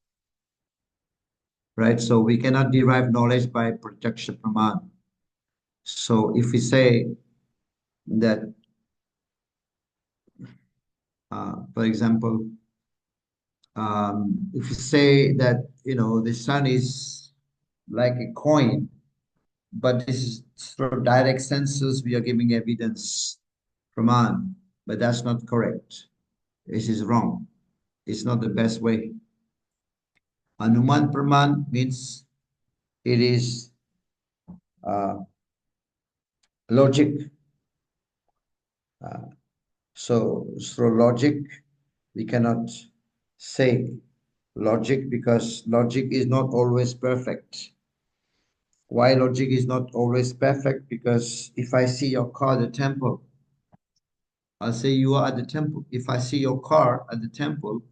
Right? So we cannot derive knowledge by pratyaksha praman. So if we say that, for example, if we say that, the sun is like a coin, but this is through direct senses, we are giving evidence, praman, but that's not correct. This is wrong. It's not the best way. Anuman praman means it is logic. So through logic, we cannot say logic because logic is not always perfect. Why logic is not always perfect? Because if I see your car at the temple, I'll say you are at the temple. If I see your car at the temple,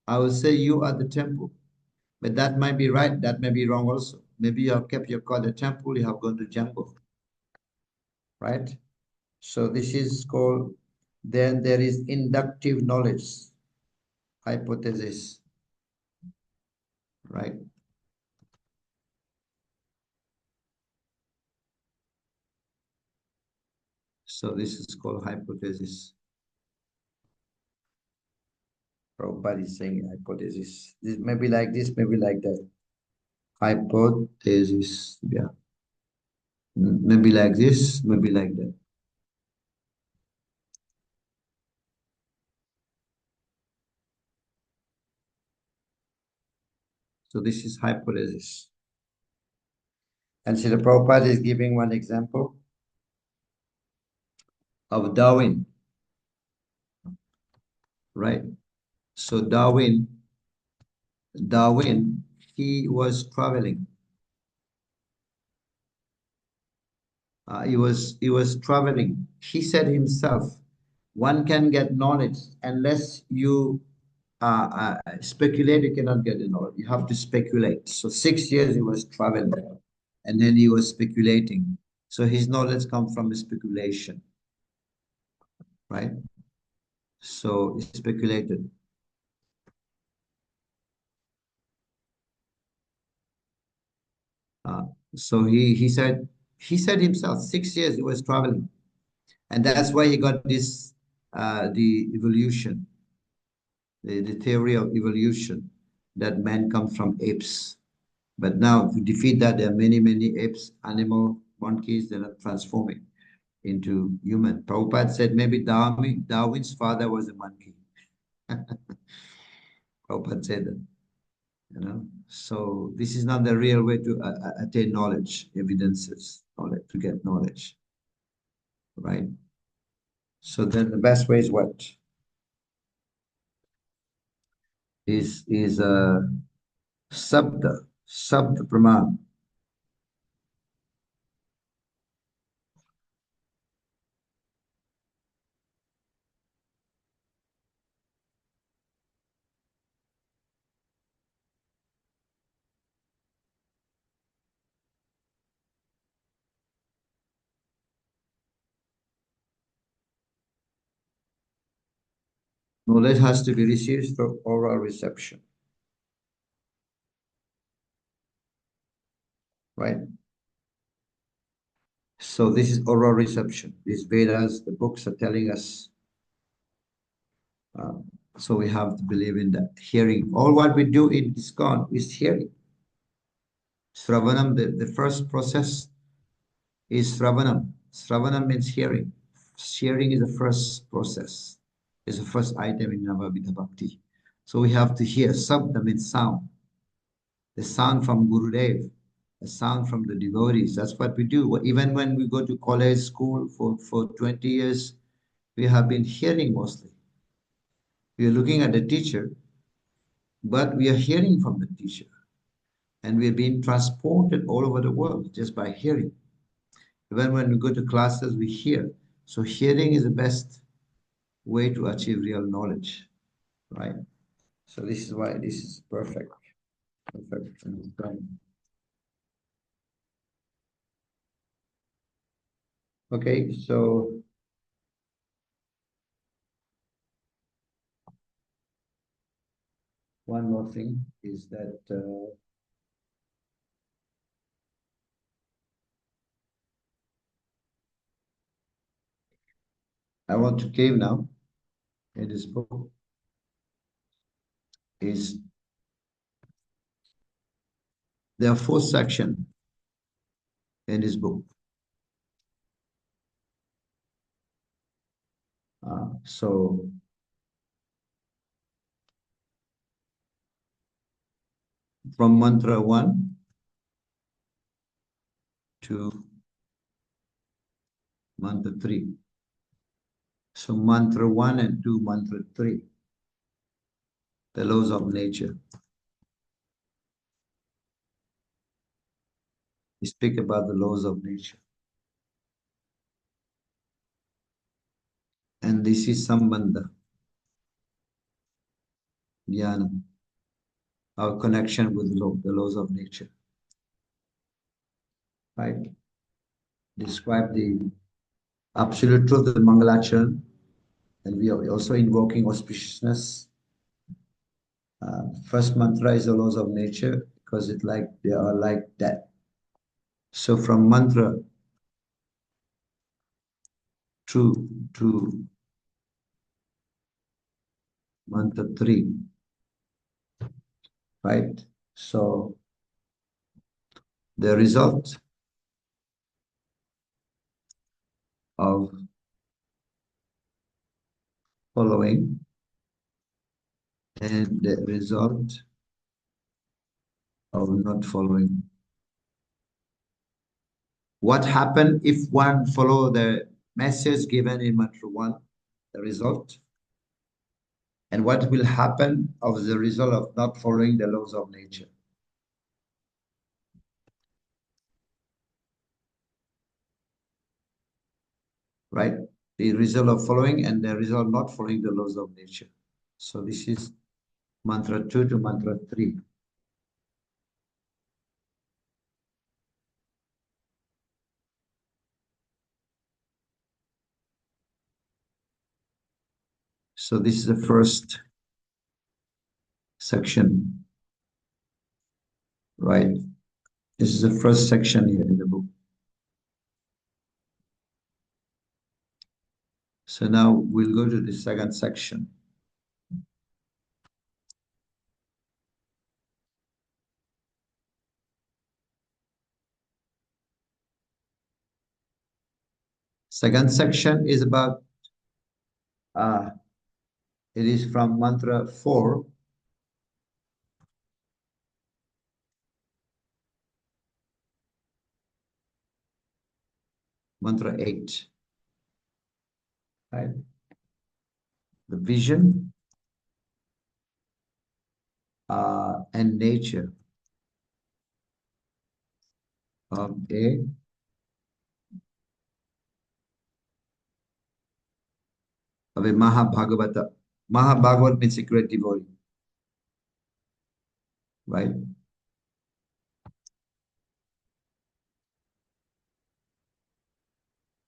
I will say you are at the temple. But that might be right, that may be wrong also. Maybe you have kept your car at the temple, you have gone to jungle, right? So this is called, then there is inductive knowledge, hypothesis, right? So this is called hypothesis. Prabhupada is saying hypothesis. This may be like this, maybe like that. Hypothesis, yeah. Maybe like this, maybe like that. So this is hypothesis. And Srila Prabhupada is giving one example of Darwin, right? So Darwin, he was traveling. He was traveling. He said himself, one can get knowledge unless you speculate, you cannot get the knowledge. You have to speculate. So 6 years he was traveling and then he was speculating. So his knowledge comes from speculation, right? So he speculated. So he said himself 6 years he was traveling, and that's why he got this the evolution, the theory of evolution, that man comes from apes. But now to defeat that, there are many apes, animal, monkeys that are transforming into human. Prabhupada said maybe Darwin's father was a monkey. Prabhupada said that. So this is not the real way to attain knowledge, evidences, knowledge, to get knowledge, right? So then the best way is what? Is Sabda, Sabda Praman. Knowledge has to be received through oral reception. Right? So this is oral reception. These Vedas, the books are telling us. So we have to believe in that. Hearing. All what we do in ISKCON is hearing. Sravanam, the first process is Sravanam. Sravanam means hearing. Hearing is the first process. Is the first item in Navavidha Bhakti. So we have to hear. Sabda means sound. The sound from Gurudev, the sound from the devotees. That's what we do. Even when we go to college, school for 20 years, we have been hearing mostly. We are looking at the teacher, but we are hearing from the teacher. And we are being transported all over the world just by hearing. Even when we go to classes, we hear. So hearing is the best way to achieve real knowledge, right? So this is why this is perfect. Perfect. Okay, so one more thing is that I want to give now in this book is there are 4 sections in this book. So from mantra 1 to mantra 3. So mantra 1 and 2, mantra 3, the laws of nature. We speak about the laws of nature. And this is Sambandha, Jnana, our connection with the laws of nature. Right? Describe the absolute truth of Mangalacharan, and we are also invoking auspiciousness. First mantra is the laws of nature because they are like that. So from mantra 2 to mantra 3, right? So the result of following and the result of not following. What happened if one follow the message given in mantra 1, the result? And what will happen of the result of not following the laws of nature? Right? The result of following and the result of not following the laws of nature. So this is mantra 2 to mantra 3. So this is the first section, right? This is the first section here in the book. So now we'll go to the second section. Second section is about, it is from mantra 4 mantra 8, right? The vision and nature of a Mahabhagavata. Mahabhagavat means a great devotee, right?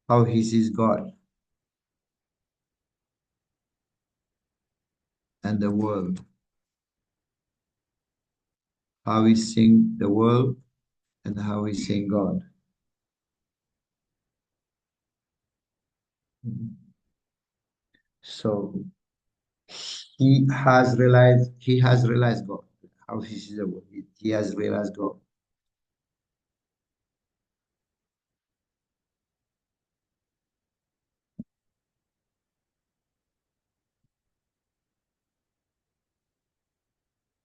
How he sees God and the world. How we seeing the world and how we seeing God. So he has realized God. How he sees the world. He has realized God.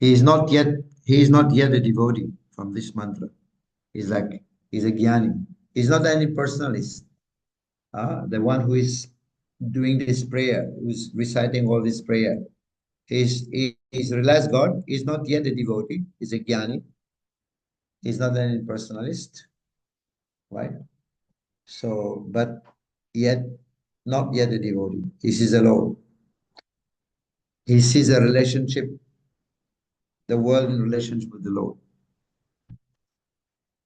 He is not yet a devotee from this mantra. He's a jnani. He's not any personalist. The one who is doing this prayer, who's reciting all this prayer, he's realized God. He's not yet a devotee. He's a jnani. He's not any personalist, right? So, but yet not yet a devotee. He sees a Lord. He sees a relationship, the world in relationship with the Lord.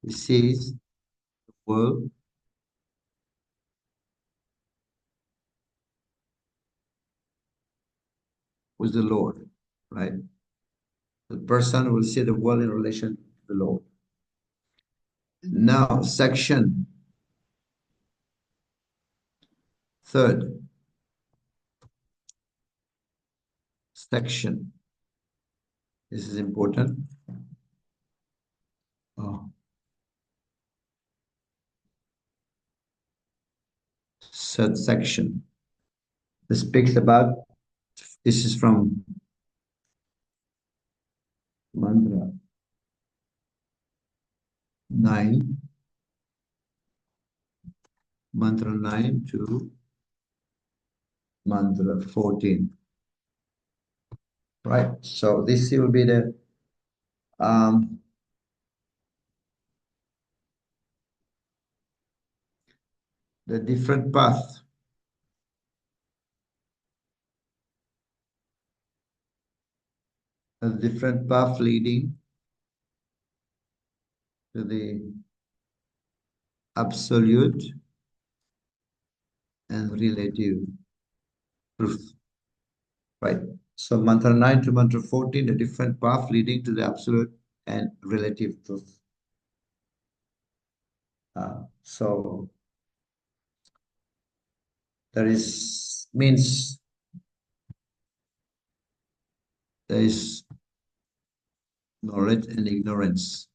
He sees the world with the Lord, right? The person will see the world in relation to the Lord. Now, section third. Section. This is important. Oh. Third section. This speaks about, this is from mantra 9. Mantra 9 to mantra 14. Right. So this will be the different path. A different path leading to the absolute and relative truth. Right. So mantra 9 to mantra 14, a different path leading to the absolute and relative truth. So there is knowledge and ignorance.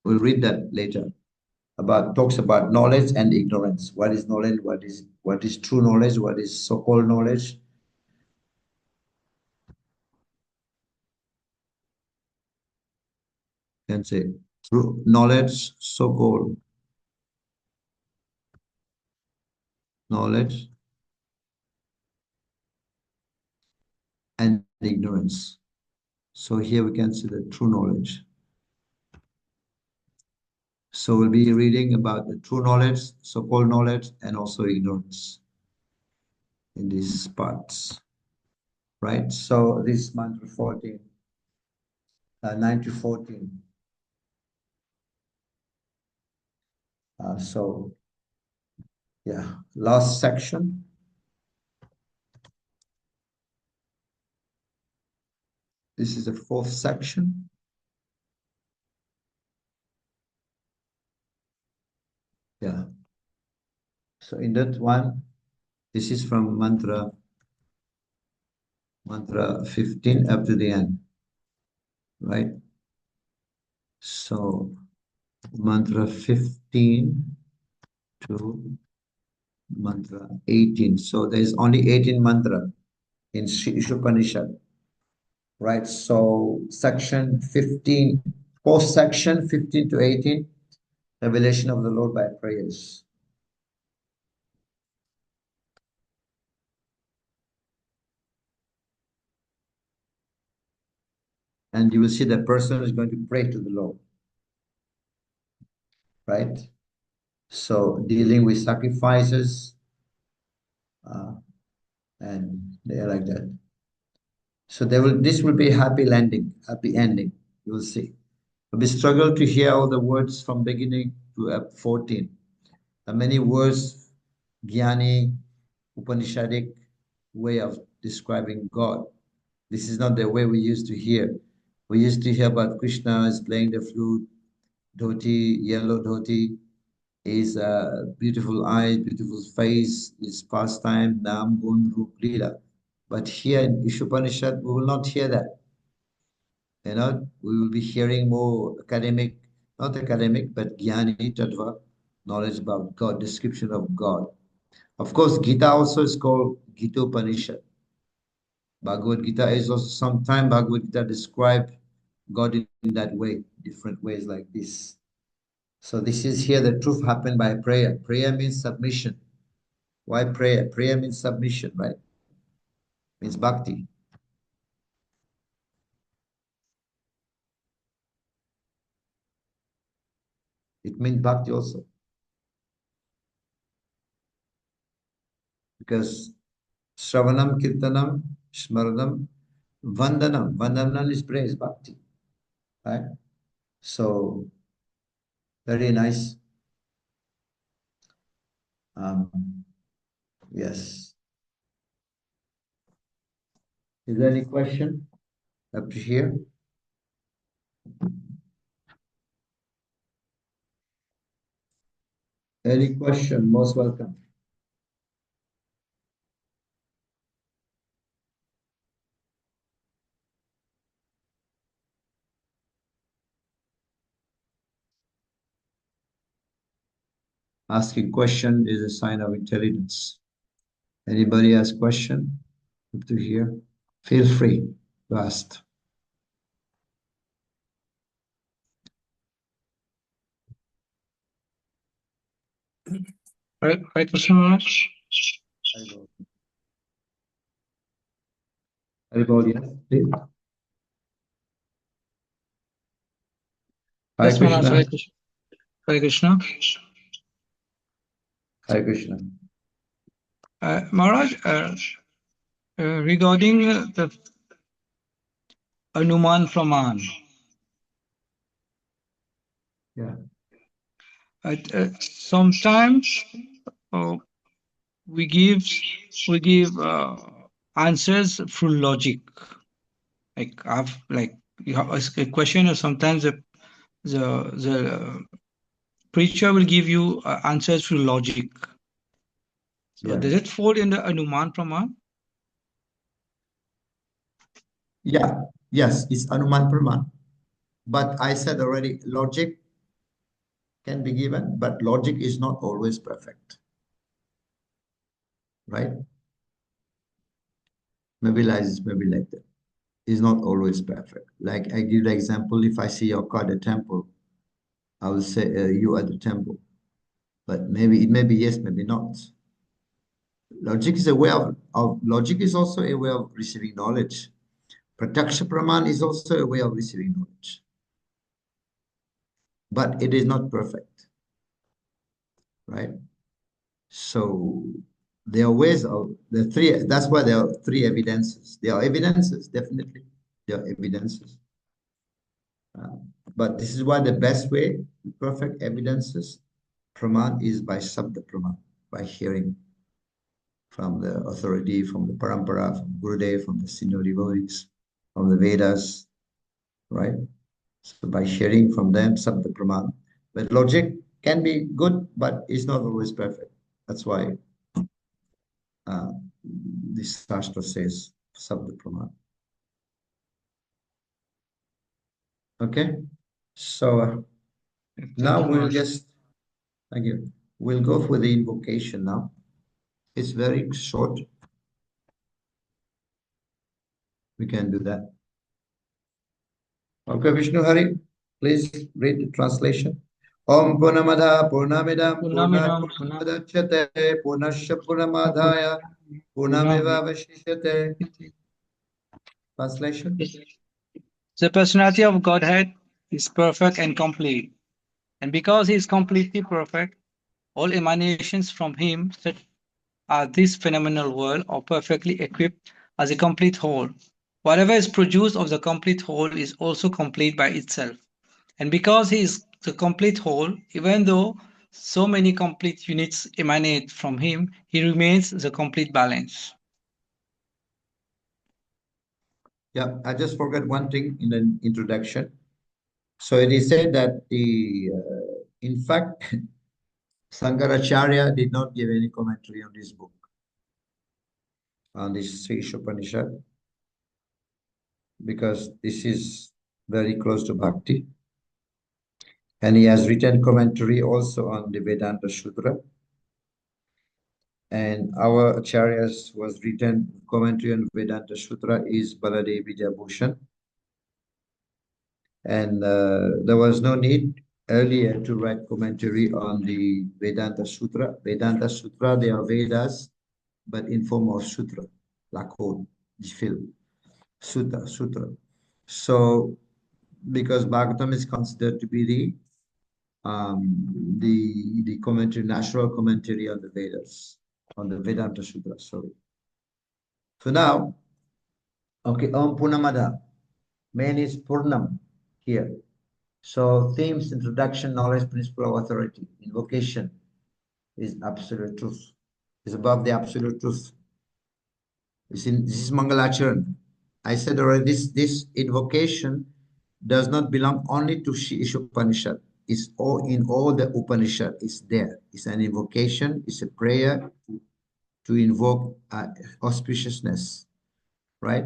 We'll read that later. Talks about knowledge and ignorance. What is knowledge? What is true knowledge? What is so-called knowledge? Can say true knowledge, so-called knowledge, and ignorance. So here we can see the true knowledge. So we'll be reading about the true knowledge, so-called knowledge, and also ignorance in these parts. Right? So this mantra 14, 9 to 14. So yeah, last section. This is the fourth section. Yeah. So in that one, this is from mantra 15 up to the end, right? So mantra 15 to mantra 18. So there's only 18 mantra in Isopanisad, right? So section 15, fourth section 15 to 18, revelation of the Lord by prayers. and you will see that person is going to pray to the Lord, right? So dealing with sacrifices, and they are like that. So this will be a happy landing, happy ending. You will see. We struggle to hear all the words from beginning to 14. Many words, Jnani, Upanishadic way of describing God. This is not the way we used to hear. We used to hear about Krishna is playing the flute, dhoti, yellow dhoti, his beautiful eyes, beautiful face, his pastime, Nam, Gun, Rup, Lila. But here in Isopanisad, we will not hear that. You know, we will be hearing more academic, not academic, but Jnani Tattva, knowledge about God, description of God. Of course, Gita also is called Gita Upanishad. Bhagavad Gita is also, sometimes Bhagavad Gita describe God in that way, different ways like this. So this is here, the truth happened by prayer. Prayer means submission. Why prayer? Prayer means submission, right? Means bhakti. It means bhakti also. Because Shravanam, Kirtanam, Smaranam, Vandanam. Vandanam is praise, bhakti. Right? So, very nice. Yes. Is there any question up to here? Any question? Most welcome. Asking question is a sign of intelligence. Anybody has question up to here? Feel free to ask. Hare Krishna Maharaj. Everybody, yes, please. Hare Yes, Maharaj. Krishna. Hare Krishna. Hare Krishna. Maharaj, regarding the Anuman Praman. Yeah. Sometimes we give answers through logic. Like you have a question, or sometimes the preacher will give you answers through logic. So Yeah. does it fall in the Anuman Praman? Yeah. Yes, it's Anuman Praman. But I said already, logic can be given, but logic is not always perfect. Right? Maybe like this, maybe like that. It's not always perfect. Like I give the example, if I see your car at the temple, I will say you at the temple. But maybe it may be yes, maybe not. Logic is a way of logic is also a way of receiving knowledge. Pratyaksha Praman is also a way of receiving knowledge. But it is not perfect. Right? So there are ways of the three, that's why there are three evidences. There are evidences, definitely. There are evidences. But this is why the best way, perfect evidences, Praman is by Sabda Praman, by hearing from the authority, from the Parampara, from Gurudev, from the senior devotees, from the Vedas, right? So by hearing from them, Sabda Praman. But logic can be good, but it's not always perfect. That's why this Shastra says Sabda Praman. Okay? So now we'll just, thank you. We'll go for the invocation now. It's very short. We can do that. Okay, Vishnu Hari, please read the translation. Om Purnamada Purnamidam Purnat Purnamudachyate Purnasya Purnamadhaya Purnameva Vashishyate. Translation. The personality of Godhead is perfect and complete. And because he is completely perfect, all emanations from him, such as this phenomenal world, are perfectly equipped as a complete whole. Whatever is produced of the complete whole is also complete by itself. And because he is the complete whole, even though so many complete units emanate from him, he remains the complete balance. Yeah, I just forgot one thing in the introduction. So it is said that in fact, Sankaracharya did not give any commentary on this book, on this Isopanisad, because this is very close to Bhakti. And he has written commentary also on the Vedanta Sutra. And our Acharya's was written commentary on Vedanta Sutra is Baladev Vidyabhushan. And there was no need earlier to write commentary on the Vedanta Sutra. Vedanta Sutra, they are Vedas, but in form of sutra, la code, the film, sutra. So, because Bhagavatam is considered to be the commentary, natural commentary on the Vedas, on the Vedanta Sutra, sorry. So now, okay, Om Purnamada, main is Purnam here. So themes, introduction, knowledge, principle of authority, invocation is absolute truth, is above the absolute truth. This is Mangalacharan. I said already, this invocation does not belong only to Isopanisad. It's all in all the Upanishad. It's there. It's an invocation. It's a prayer to invoke auspiciousness, right?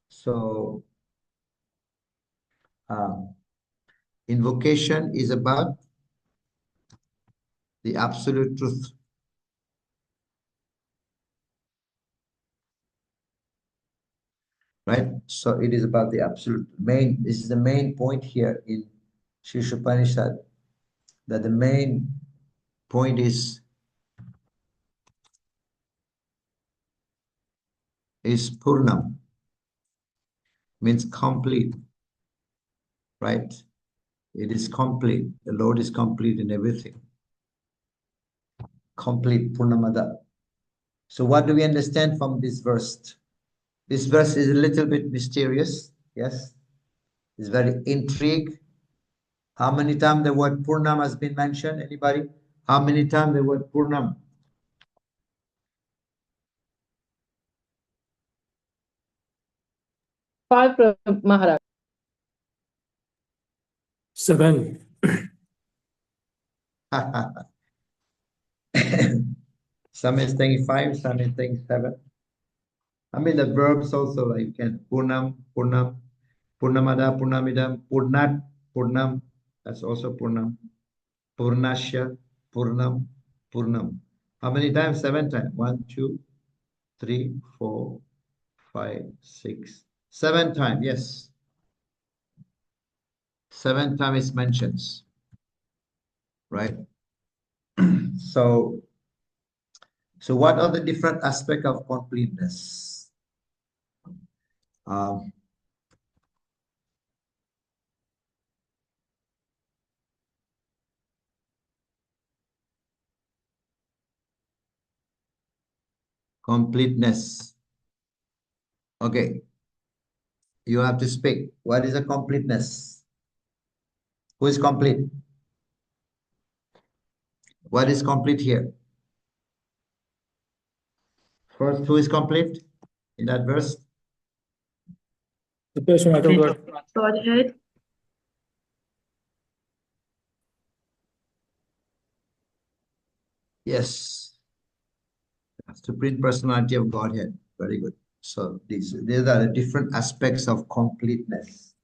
So invocation is about the absolute truth. Right? So it is about the absolute main. This is the main point here in Isopanisad, that the main point is Purnam, means complete, right? It is complete. The Lord is complete in everything. Complete, Purnamada. So what do we understand from this verse? This verse is a little bit mysterious, yes? It's very intrigued. How many times the word Purnam has been mentioned? Anybody? How many times the word Purnam? 5, Maharaj. 7. Some is saying 5, some is saying 7. I mean, the verbs also, like you can Purnam, Purnam, Purnamada, Purnamidam, Purnat, Purnam. That's also Purnam. Purnasya, Purnam, Purnam. How many times? 7 times. 1, 2, 3, 4, 5, 6, 7 times. Yes. 7 times it mentions. Right? So what are the different aspects of completeness? Completeness. Okay. You have to speak. What is a completeness? Who is complete? What is complete here? First, who is complete in that verse? The personality of God. Godhead. Yes. Supreme personality of Godhead. Very good. So these are the different aspects of completeness.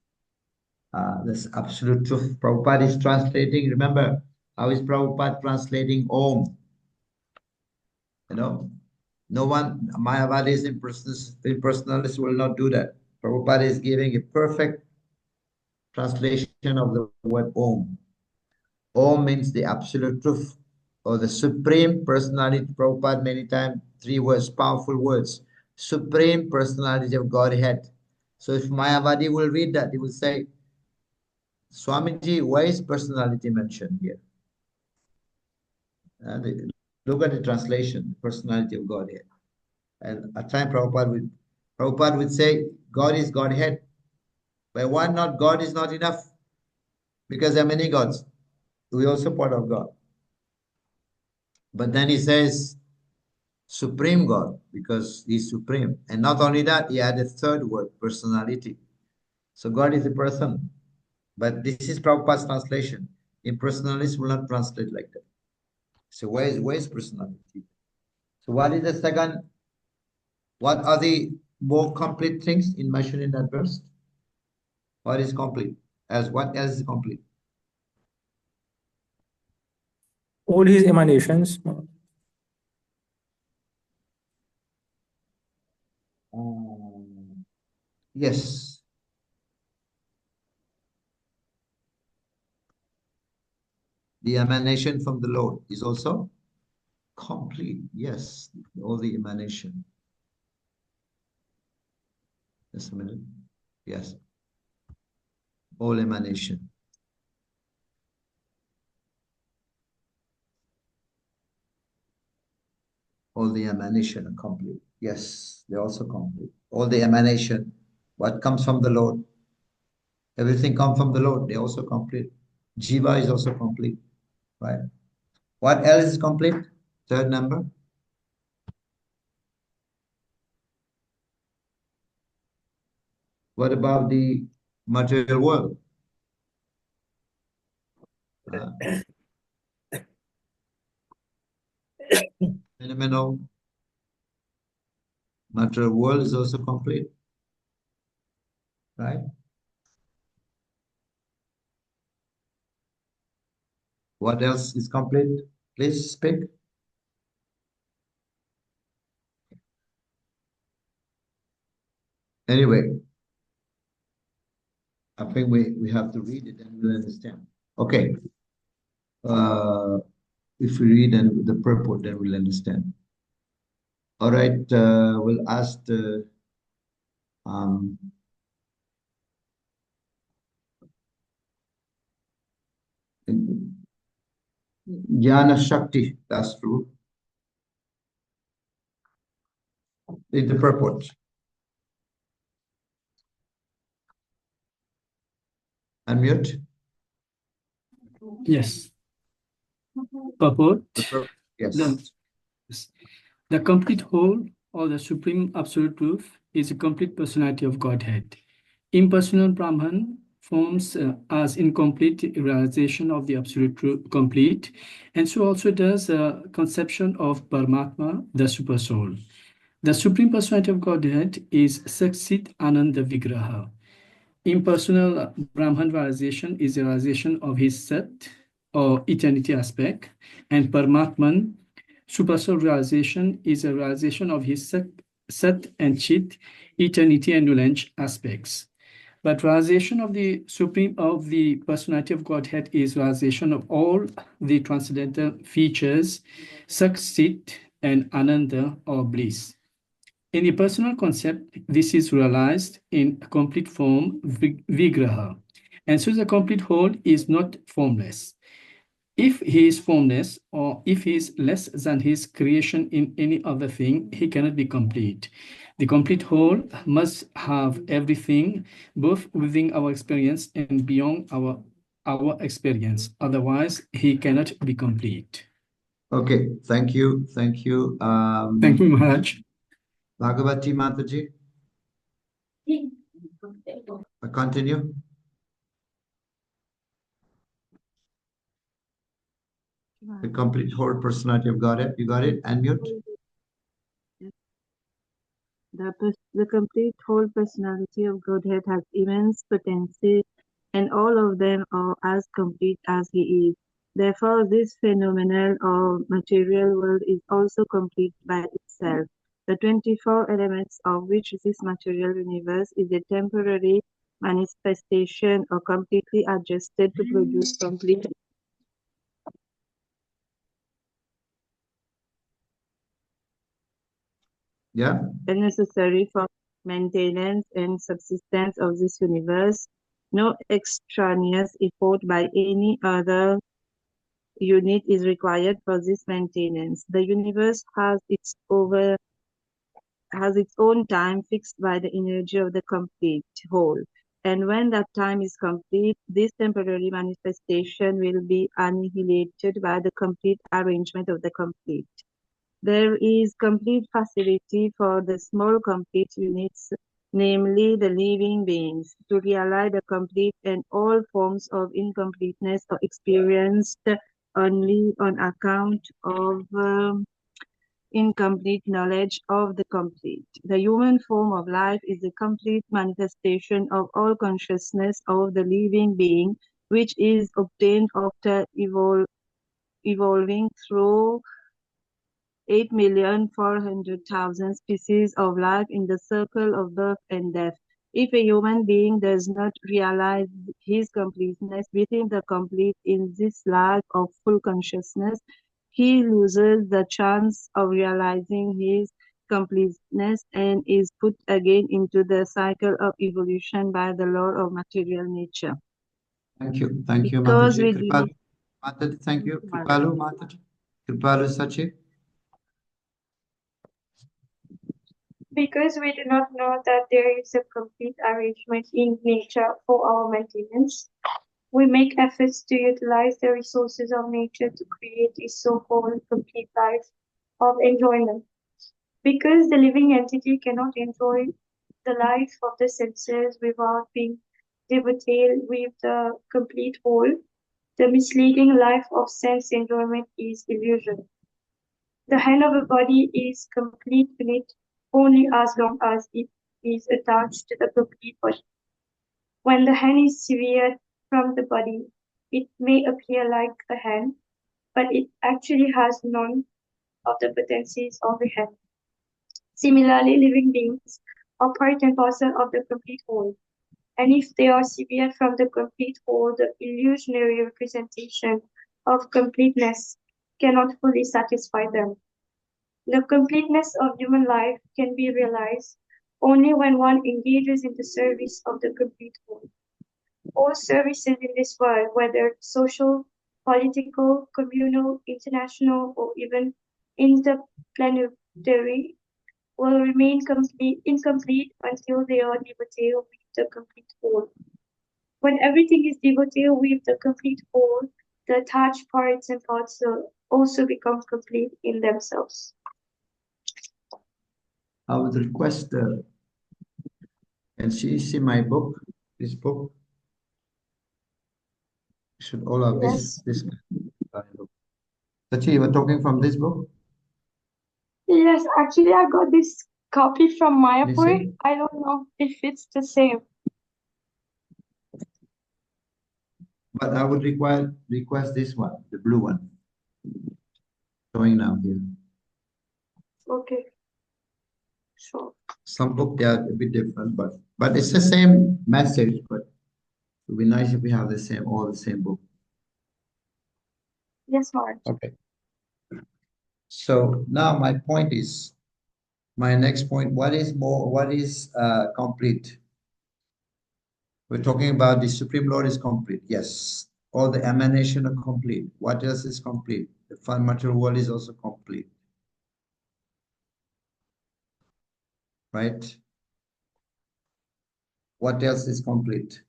This absolute truth. Prabhupada is translating. Remember, how is Prabhupada translating Om? You know, no one, Mayavadis impersonalists will not do that. Prabhupada is giving a perfect translation of the word Om. Om means the absolute truth or the supreme personality. Prabhupada many times, 3 words, powerful words. Supreme personality of Godhead. So if Mayavadi will read that, he will say, Swamiji, why is personality mentioned here? Look at the translation, personality of Godhead. And at time Prabhupada would say, God is Godhead. But one not God is not enough, because there are many gods. We also part of God. But then he says Supreme God, because he's supreme. And not only that, he added a third word, personality. So God is a person. But this is Prabhupada's translation. Impersonalists will not translate like that. So where is personality? So what is the second? What are the more complete things in mentioned in that verse? What is complete? As what else is complete? All his emanations. Yes. The emanation from the Lord is also complete. Yes. All the emanation. Just a minute. Yes. All emanation. All the emanation are complete. Yes, they're also complete. All the emanation, what comes from the Lord, everything comes from the Lord, they're also complete. Jiva is also complete, right? What else is complete? Third number. What about the material world? Phenomenal material world is also complete, right? What else is complete? Please speak. Anyway, I think we have to read it and we'll understand. Okay. If we read and the purport, then we'll understand. All right, we'll ask the Jnana Shakti, that's true. In the purport. Unmute. Yes. Purport. Yes. The complete whole or the supreme absolute truth is a complete personality of Godhead. Impersonal Brahman forms as incomplete realization of the absolute truth complete, and so also does a conception of Paramatma, the super soul. The supreme personality of Godhead is Saksit Ananda Vigraha. Impersonal Brahman realization is a realization of his Sat or eternity aspect, and Paramatman, supersoul realization, is a realization of his Sat and Chit, eternity and knowledge aspects. But realization of the supreme of the personality of Godhead is realization of all the transcendental features, Saksit and Ananda or bliss. In the personal concept, this is realized in a complete form, Vigraha. And so the complete whole is not formless. If he is formless, or if he is less than his creation in any other thing, he cannot be complete. The complete whole must have everything, both within our experience and beyond our experience. Otherwise, he cannot be complete. Okay, thank you. Thank you. Thank you, Maharaj. Bhagavati Mataji. I continue. The complete whole personality of Godhead. You got it? Unmute. The complete whole personality of Godhead has immense potency, and all of them are as complete as he is. Therefore, this phenomenal or material world is also complete by itself. The 24 elements of which this material universe is a temporary manifestation or completely adjusted to produce complete Yeah. and necessary for maintenance and subsistence of this universe. No extraneous effort by any other unit is required for this maintenance. The universe has its own time fixed by the energy of the complete whole. And when that time is complete, this temporary manifestation will be annihilated by the complete arrangement of the complete. There is complete facility for the small complete units, namely the living beings, to realize the complete, and all forms of incompleteness are experienced only on account of incomplete knowledge of the complete. The human form of life is the complete manifestation of all consciousness of the living being, which is obtained after evolving through 8,400,000 species of life in the circle of birth and death. If a human being does not realize his completeness within the complete in this life of full consciousness, he loses the chance of realizing his completeness and is put again into the cycle of evolution by the law of material nature. Thank you. Thank you, Because Mataji. we do not. Mataji, thank you. Kripalu, Mataji. Kripalu, Sachi. Because we do not know that there is a complete arrangement in nature for our maintenance, we make efforts to utilize the resources of nature to create a so-called complete life of enjoyment. Because the living entity cannot enjoy the life of the senses without being devoted with the complete whole, the misleading life of sense enjoyment is illusion. The hand of a body is complete unit only as long as it is attached to the complete body. When the hand is severed from the body, it may appear like a hand, but it actually has none of the potencies of a hand. Similarly, living beings are part and parcel of the complete whole, and if they are severed from the complete whole, the illusionary representation of completeness cannot fully satisfy them. The completeness of human life can be realized only when one engages in the service of the complete whole. All services in this world, whether social, political, communal, international, or even interplanetary, will remain incomplete until they are devoted with the complete whole. When everything is devoted with the complete whole, the attached parts and parcels also become complete in themselves. I would request, can she see my book? This book? Should all of Yes. this book. Sachi, you were talking from this book? Yes, actually, I got this copy from Mayapur. Listen. I don't know if it's the same. But I would request this one, the blue one. Showing now here. Okay. Sure. Some book they are a bit different, but it's the same message, but it would be nice if we have all the same book. Yes, Marge. Okay. So now my next point, what is complete? We're talking about the Supreme Lord is complete. Yes. All the emanation are complete. What else is complete? The fine material world is also complete. Right? What else is complete?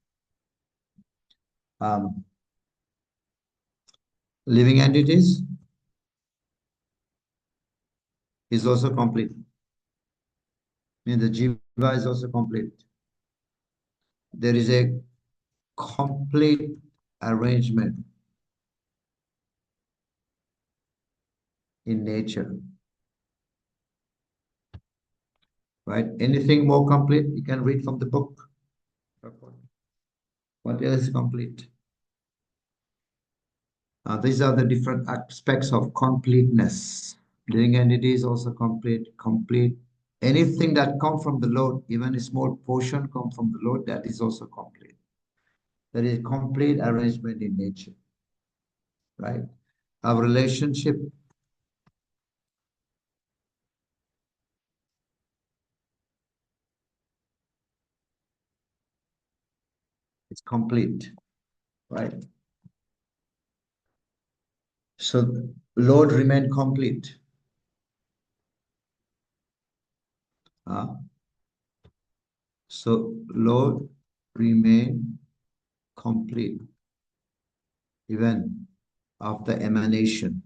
Living entities is also complete. And the jiva is also complete. There is a complete arrangement in nature. Right? Anything more complete, you can read from the book. What else is complete? These are the different aspects of completeness. Living entity is also complete. Anything that comes from the Lord, even a small portion come from the Lord, that is also complete. There is complete arrangement in nature. Right? Our relationship It's complete, right? So Lord remained complete. So Lord remained complete even after emanation.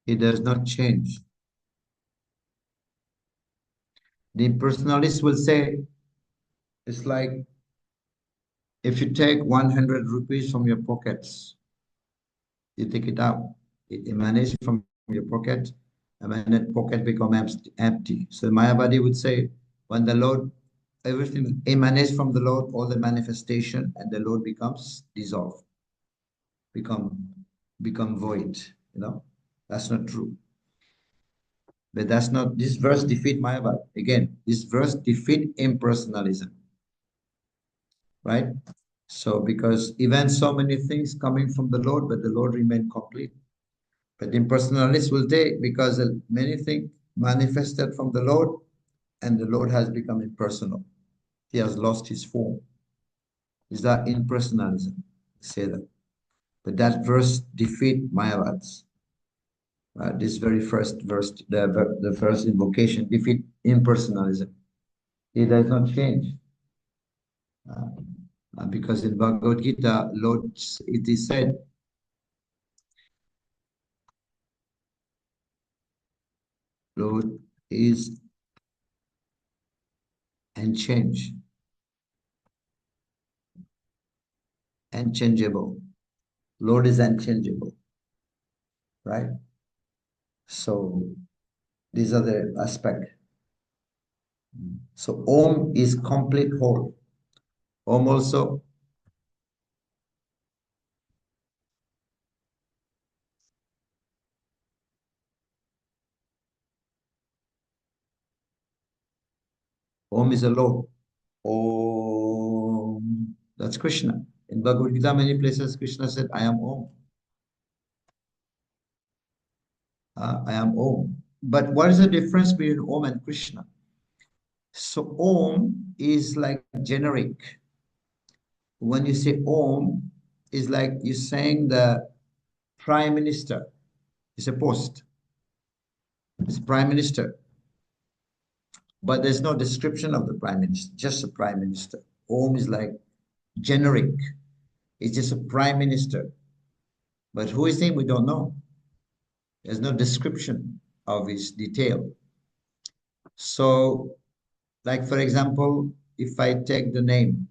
He does not change. The impersonalists will say it's like if you take 100 rupees from your pockets, you take it out, it emanates from your pocket, and then that pocket becomes empty. So Mayavadi would say, when the Lord, everything emanates from the Lord, all the manifestation, and the Lord becomes dissolved, become void. You know, that's not true. But that's not, this verse defeat Mayavad. Again, this verse defeat impersonalism, right? So because even so many things coming from the Lord, but the Lord remained complete. But impersonalists will take, because many things manifested from the Lord, and the Lord has become impersonal. He has lost his form. Is that impersonalism? Say that. But that verse defeat Mayavads. This very first verse, the first invocation, defeat impersonalism. It does not change. Because in Bhagavad Gita, Lord, it is said, Lord is unchangeable. Lord is unchangeable, right? So these are the aspects. So Om is complete whole. Om also Om is a Lord. Om, that's Krishna. In Bhagavad Gita, many places Krishna said, I am Om. I am Om. But what is the difference between Om and Krishna? So Om is like generic. When you say Om, it's like you're saying the Prime Minister is a post. It's Prime Minister. But there's no description of the Prime Minister, just a Prime Minister. Om is like generic. It's just a Prime Minister. But who is him? We don't know. There's no description of his detail. So, like for example, if I take the name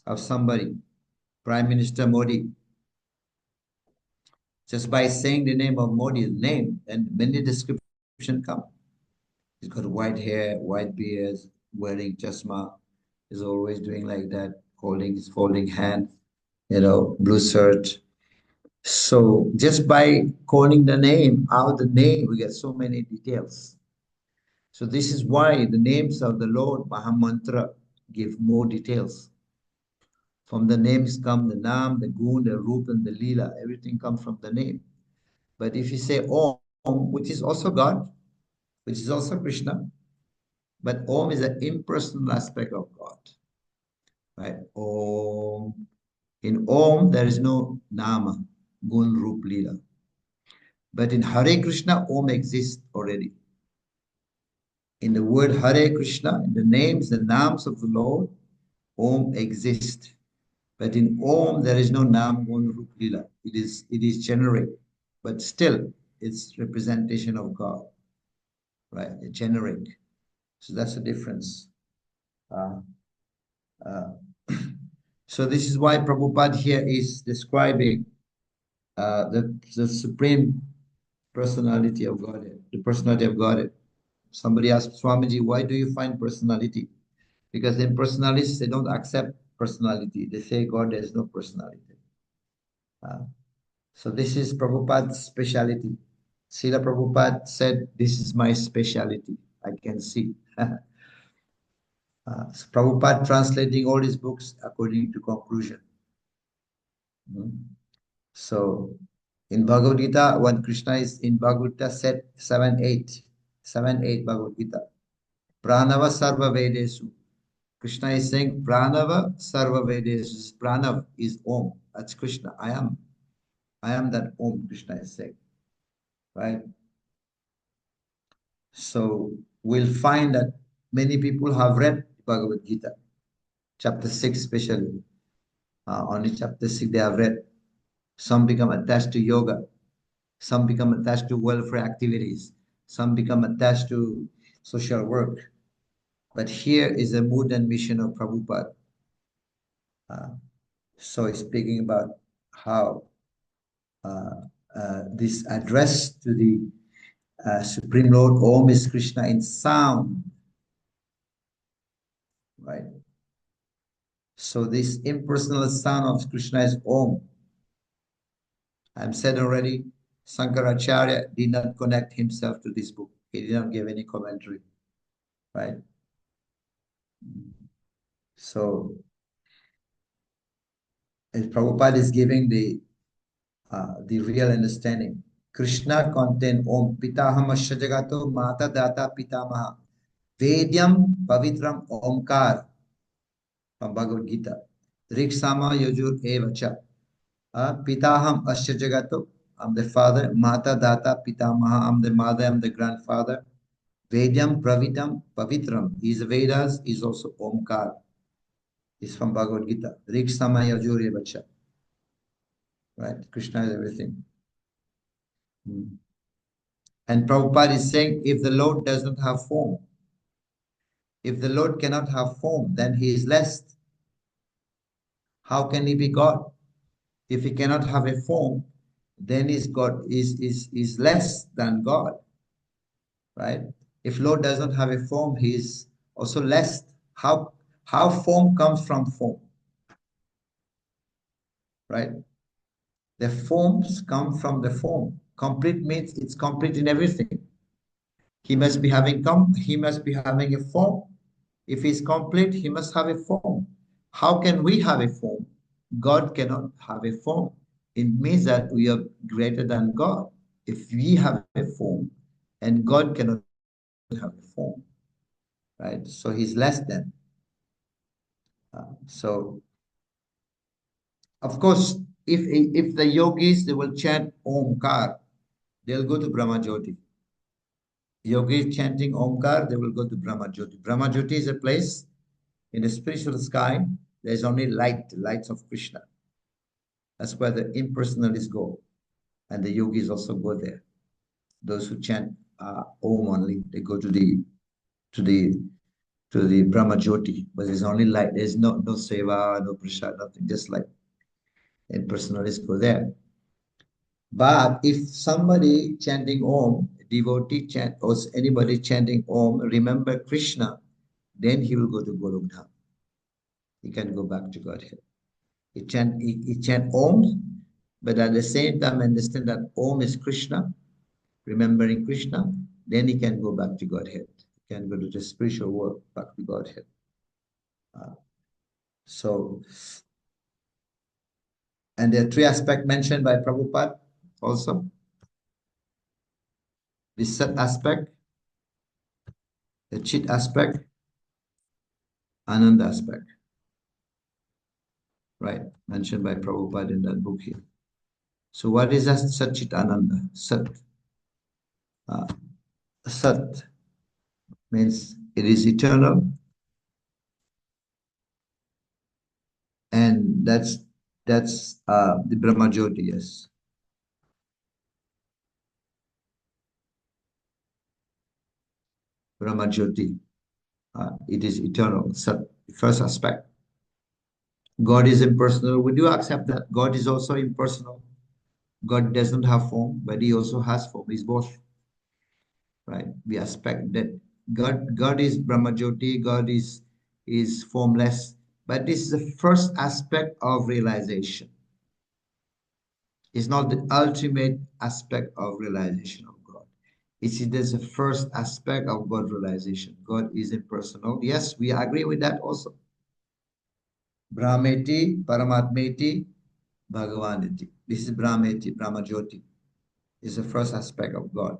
of somebody, Prime Minister Modi, just by saying the name of Modi's name, and many description come. He's got white hair, white beard, wearing chasma, is always doing like that, holding his folding hand, blue shirt. So just by calling the name, out the name, we get so many details. So this is why the names of the Lord Mahamantra give more details. From the names come the Nam, the Gun, the Rup, and the Leela. Everything comes from the name. But if you say Om, which is also God, which is also Krishna, but Om is an impersonal aspect of God. Right? Om. In Om, there is no Nama, Gun, Rup, Leela. But in Hare Krishna, Om exists already. In the word Hare Krishna, in the names of the Lord, Om exists. But in Om, there is no Nam, Gun, Rup, Leela. It is generic, but still, it's representation of God, right? Generic. So that's the difference. So this is why Prabhupada here is describing the supreme personality of Godhead, the personality of Godhead. Somebody asked Swamiji, why do you find personality? Because in personalists, they don't accept personality. They say God has no personality. So this is Prabhupada's speciality. Srila Prabhupada said, this is my speciality. I can see. So Prabhupada translating all his books according to conclusion. So in Bhagavad Gita, when Krishna is in Bhagavad Gita, said 7-8 Bhagavad Gita. Pranava Sarva Vedesu. Krishna is saying Pranava Sarva Vedesu. Pranav is Om. That's Krishna. I am that Om, Krishna is saying. Right? So we'll find that many people have read Bhagavad Gita, chapter 6 especially. Only chapter 6 they have read. Some become attached to yoga. Some become attached to welfare activities. Some become attached to social work. But here is the mood and mission of Prabhupada. So he's speaking about how this address to the Supreme Lord Om is Krishna in sound, right? So this impersonal sound of Krishna is Om. I've said already, Sankaracharya did not connect himself to this book. He did not give any commentary, right? So, as Prabhupada is giving the real understanding. Krishna contain Om Pitaham Ashajagato Mata Data Pitamaha Vedyam Pavitram Omkar from Bhagavad Gita. Riksama Yajur Evacha. Pitaham Ashajagato. I'm the father. Mata Data Pitamaha. I'm the mother. I'm the grandfather. Vedyam Pravitam Pavitram. Is Vedas, is also Omkar. Is from Bhagavad Gita. Riksama Yajur Evacha. Right? Krishna is everything. And Prabhupada is saying, if the Lord does not have form, if the Lord cannot have form, then he is less. How can he be God? If he cannot have a form, then is God is less than God. Right? If Lord does not have a form, he is also less. How form comes from form? Right? The forms come from the form. Complete means it's complete in everything. He must be having a form. If he's complete, he must have a form. How can we have a form? God cannot have a form. It means that we are greater than God. If we have a form and God cannot have a form, right? So he's less than. So, of course, if the yogis, they will chant Omkar, they'll go to Brahma Jyoti. Yogis chanting Omkar, they will go to Brahma Jyoti. Brahma Jyoti is a place in the spiritual sky. There's only lights of Krishna. That's where the impersonalists go. And the yogis also go there. Those who chant Om only, they go to the Brahma Jyoti, but there's only light. There's no seva, no prasad, nothing, just like impersonalists go there. But if somebody chanting Om, devotee chant, or anybody chanting Om, remember Krishna, then he will go to Golokdham. He can go back to Godhead. He chant Om, but at the same time understand that Om is Krishna, remembering Krishna, then he can go back to Godhead. He can go to the spiritual world, back to Godhead. And there are three aspects mentioned by Prabhupada also. The Sat aspect, the Chit aspect, Ananda aspect. Right, mentioned by Prabhupada in that book here. So what is that Sat Chit Ananda? Sat. Sat means it is eternal, and that's the Brahma Jyoti, yes. Brahma Jyoti, it is eternal. Sat, the first aspect. God is impersonal. We do accept that God is also impersonal. God doesn't have form, but he also has form. He's both. Right? We expect that God is Brahma Jyoti, God is formless. But this is the first aspect of realization. It's not the ultimate aspect of realization of God. It's the first aspect of God realization. God is impersonal. Yes, we agree with that also. Brahmeti, Paramatmeti, Bhagavaniti. This is Brahmeti, Brahma Jyoti. It's the first aspect of God.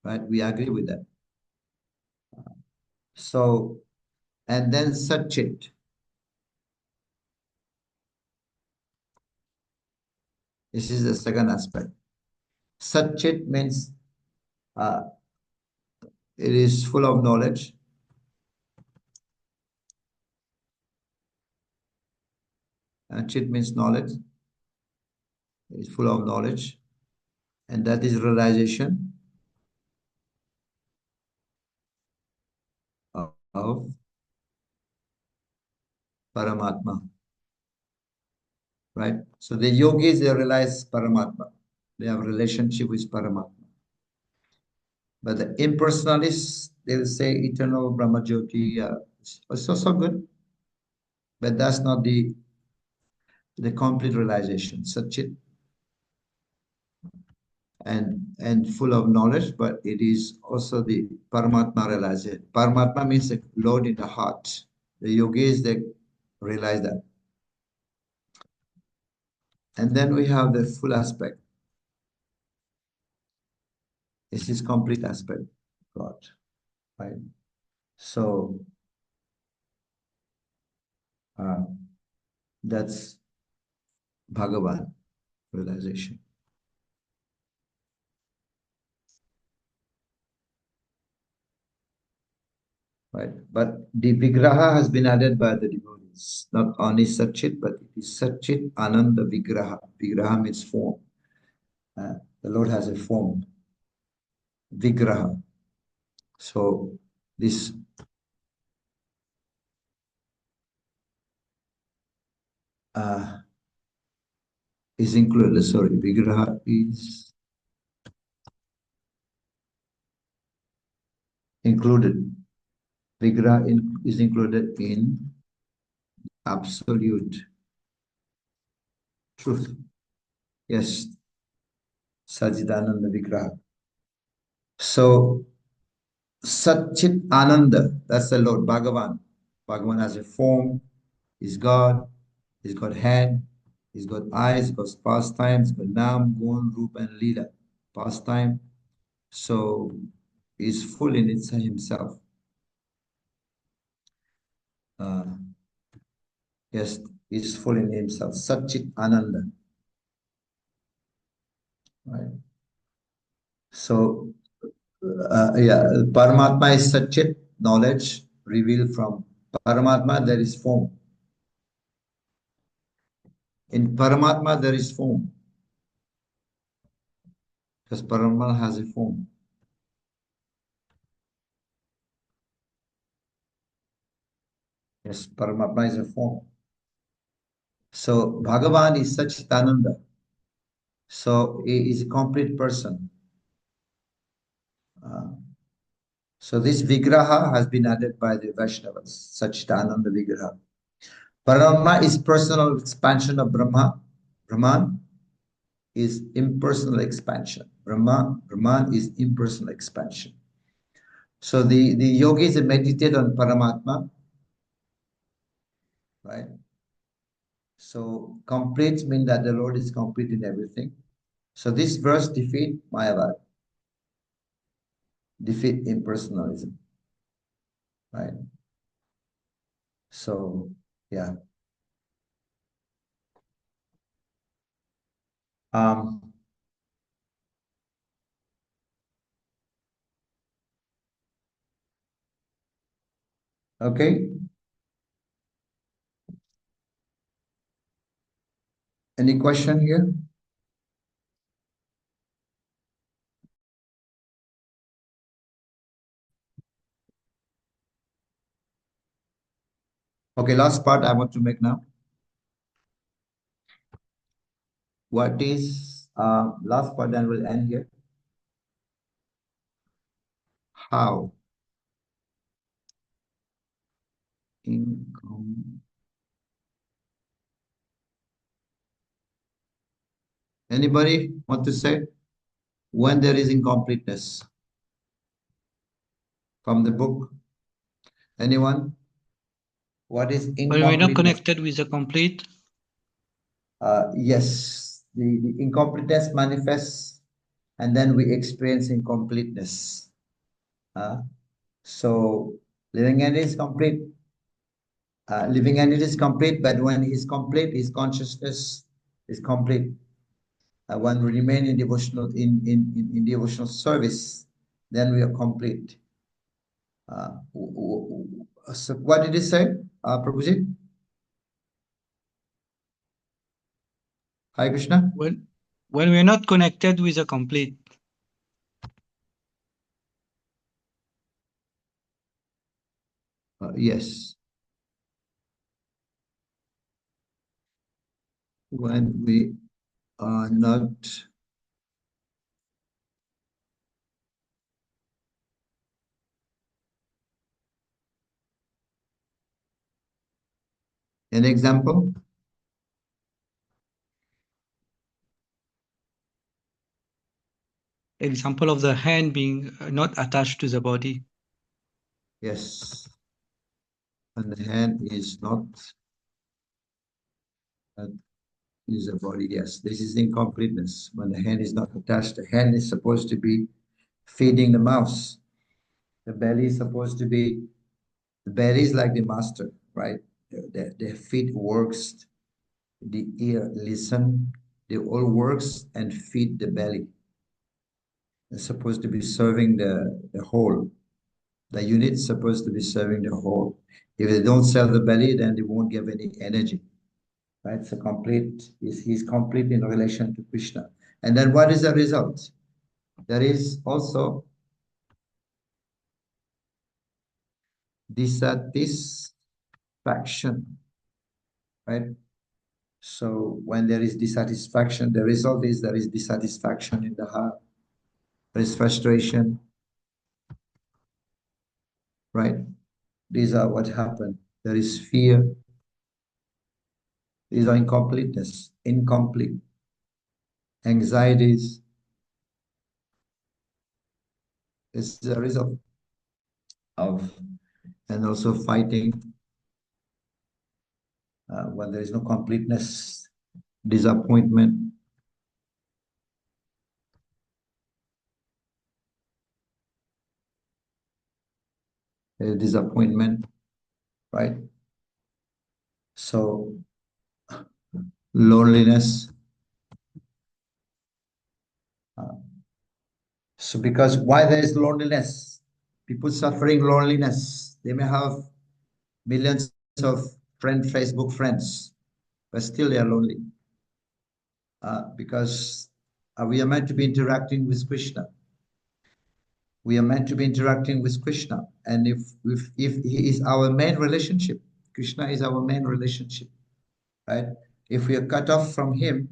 Right? We agree with that. So, and then Satchit. This is the second aspect. Satchit means it is full of knowledge. Chit means knowledge. It is full of knowledge. And that is realization of Paramatma. Right? So the yogis, they realize Paramatma. They have a relationship with Paramatma. But the impersonalists, they will say eternal Brahmajyoti. It's also good. But that's not the complete realization. Satchit and full of knowledge, but it is also the Paramatma realization. Paramatma means the Lord in the heart. The yogis, they realize that. And then we have the full aspect. This is complete aspect of God, right? So that's Bhagavan realization. Right? But the Vigraha has been added by the devotees. Not only Satchit, but it is Satchit Ananda Vigraha. Vigraha means form. The Lord has a form. Vigraha. So this is included. Sorry, Vigraha is included. Vigraha is included in absolute truth. Yes, Sajidananda Vigraha. So Satchit Ananda, that's the Lord, Bhagavan. Bhagavan has a form, is God, he's got hand, he's got eyes, he's got pastimes, he's got Nam, Gun, Rup, and Lila. Pastime. So he's full in himself. Yes, he's full in himself. Satchit Ananda. Right. So, Paramatma is Satchit, knowledge revealed from Paramatma, there is form. In Paramatma, there is form. Because Paramatma has a form. Yes, Paramatma is a form. So, Bhagavan is Satchitananda. So, he is a complete person. So, this Vigraha has been added by the Vaishnavas, Satchitananda Vigraha. Paramatma is personal expansion of Brahman is impersonal expansion. Brahman is impersonal expansion. So the yogis meditate on Paramatma, right? So complete means that the Lord is complete in everything. So this verse defeat Mayavad, defeat impersonalism, right? So yeah. Okay. Any question here? Okay, last part I want to make now. What is last part, then we'll end here. How anybody want to say when there is incompleteness from the book? Anyone? What is When we're not incompleteness? connected with the complete. Yes, the incompleteness manifests, and then we experience incompleteness. So Living entity is complete. Living entity is complete, but when he's complete, his consciousness is complete. When we remain in devotional in devotional service, then we are complete. So what did he say, Prabhuji? Hare Krishna. When we're not connected with a complete. Yes. When we are not an example. Example of the hand being not attached to the body. Yes. And the hand is not is a body. Yes, this is incompleteness. When the hand is not attached, the hand is supposed to be feeding the mouse. The belly is supposed to be, the belly is like the master, right? The feet works, the ear listen, they all works and feed the belly. It's supposed to be serving the whole. The unit's supposed to be serving the whole. If they don't serve the belly, then they won't give any energy. Right? So he's complete in relation to Krishna. And then what is the result? There is also dissatisfaction, right? So when there is dissatisfaction, the result is there is dissatisfaction in the heart. There is frustration, right? These are what happen. There is fear. These are incompleteness, incomplete. Anxieties is the result of, and also fighting when there is no completeness, disappointment. Disappointment, right? So loneliness. So because why there is loneliness? People suffering loneliness. They may have millions of Facebook friends, but still they are lonely. Because we are meant to be interacting with Krishna. We are meant to be interacting with Krishna. And if he is our main relationship, Krishna is our main relationship, right? If we are cut off from him,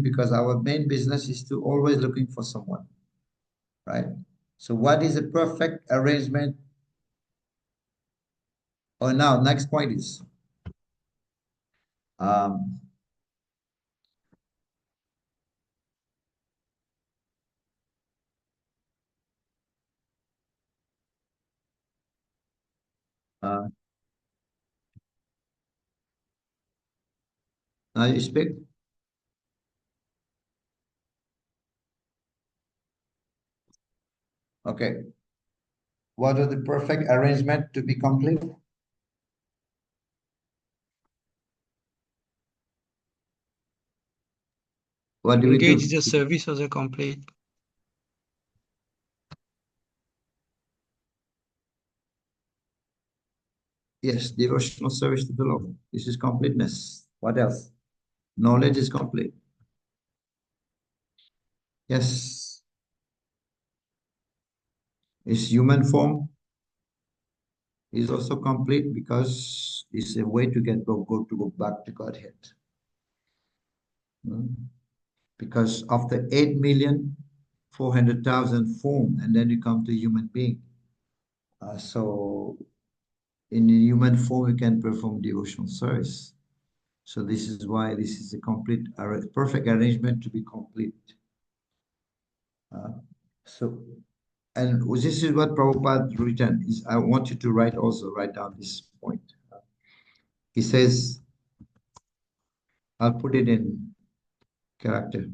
because our main business is to always looking for someone, right? So what is a perfect arrangement? Oh, now next point is um, now you speak. Okay. What are the perfect arrangement to be complete? What do we do? Engage the service as a complete. Yes, devotional service to the Lord. This is completeness. What else? Knowledge is complete. Yes. His human form is also complete because it's a way to go back to Godhead. Because after 8,400,000 form, and then you come to human being. So in the human form, we can perform devotional service. So this is why this is a complete, perfect arrangement to be complete. And this is what Prabhupada written is. I want you to write down this point. He says, I'll put it in character.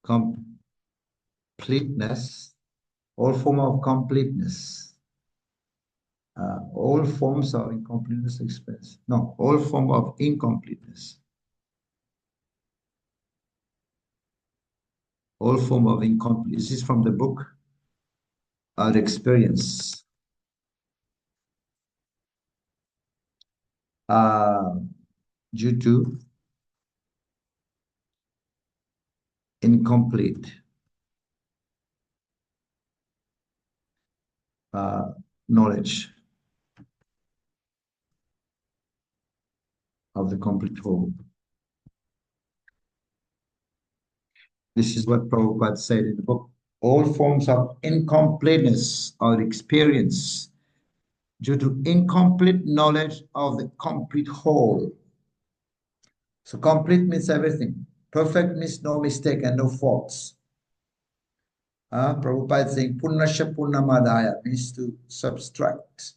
completeness, all form of completeness, all forms of incompleteness express. No, all form of incompleteness. All form of incompleteness. This is from the book, Our Experience. Due to incomplete knowledge of the complete whole. This is what Prabhupada said in the book. All forms of incompleteness or experience due to incomplete knowledge of the complete whole. So complete means everything. Perfect means no mistake and no faults. Prabhupada is saying Punnasya Punnamadaya means to subtract.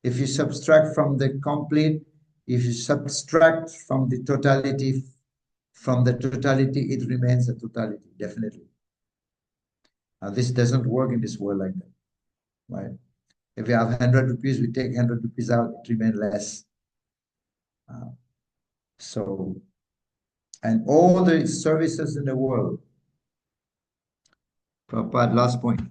If you subtract from the complete, if you subtract from the totality, it remains a totality, definitely. This doesn't work in this world like that, right? If you have 100 rupees, we take 100 rupees out, it remains less. And all the services in the world, Prabhupada, last point.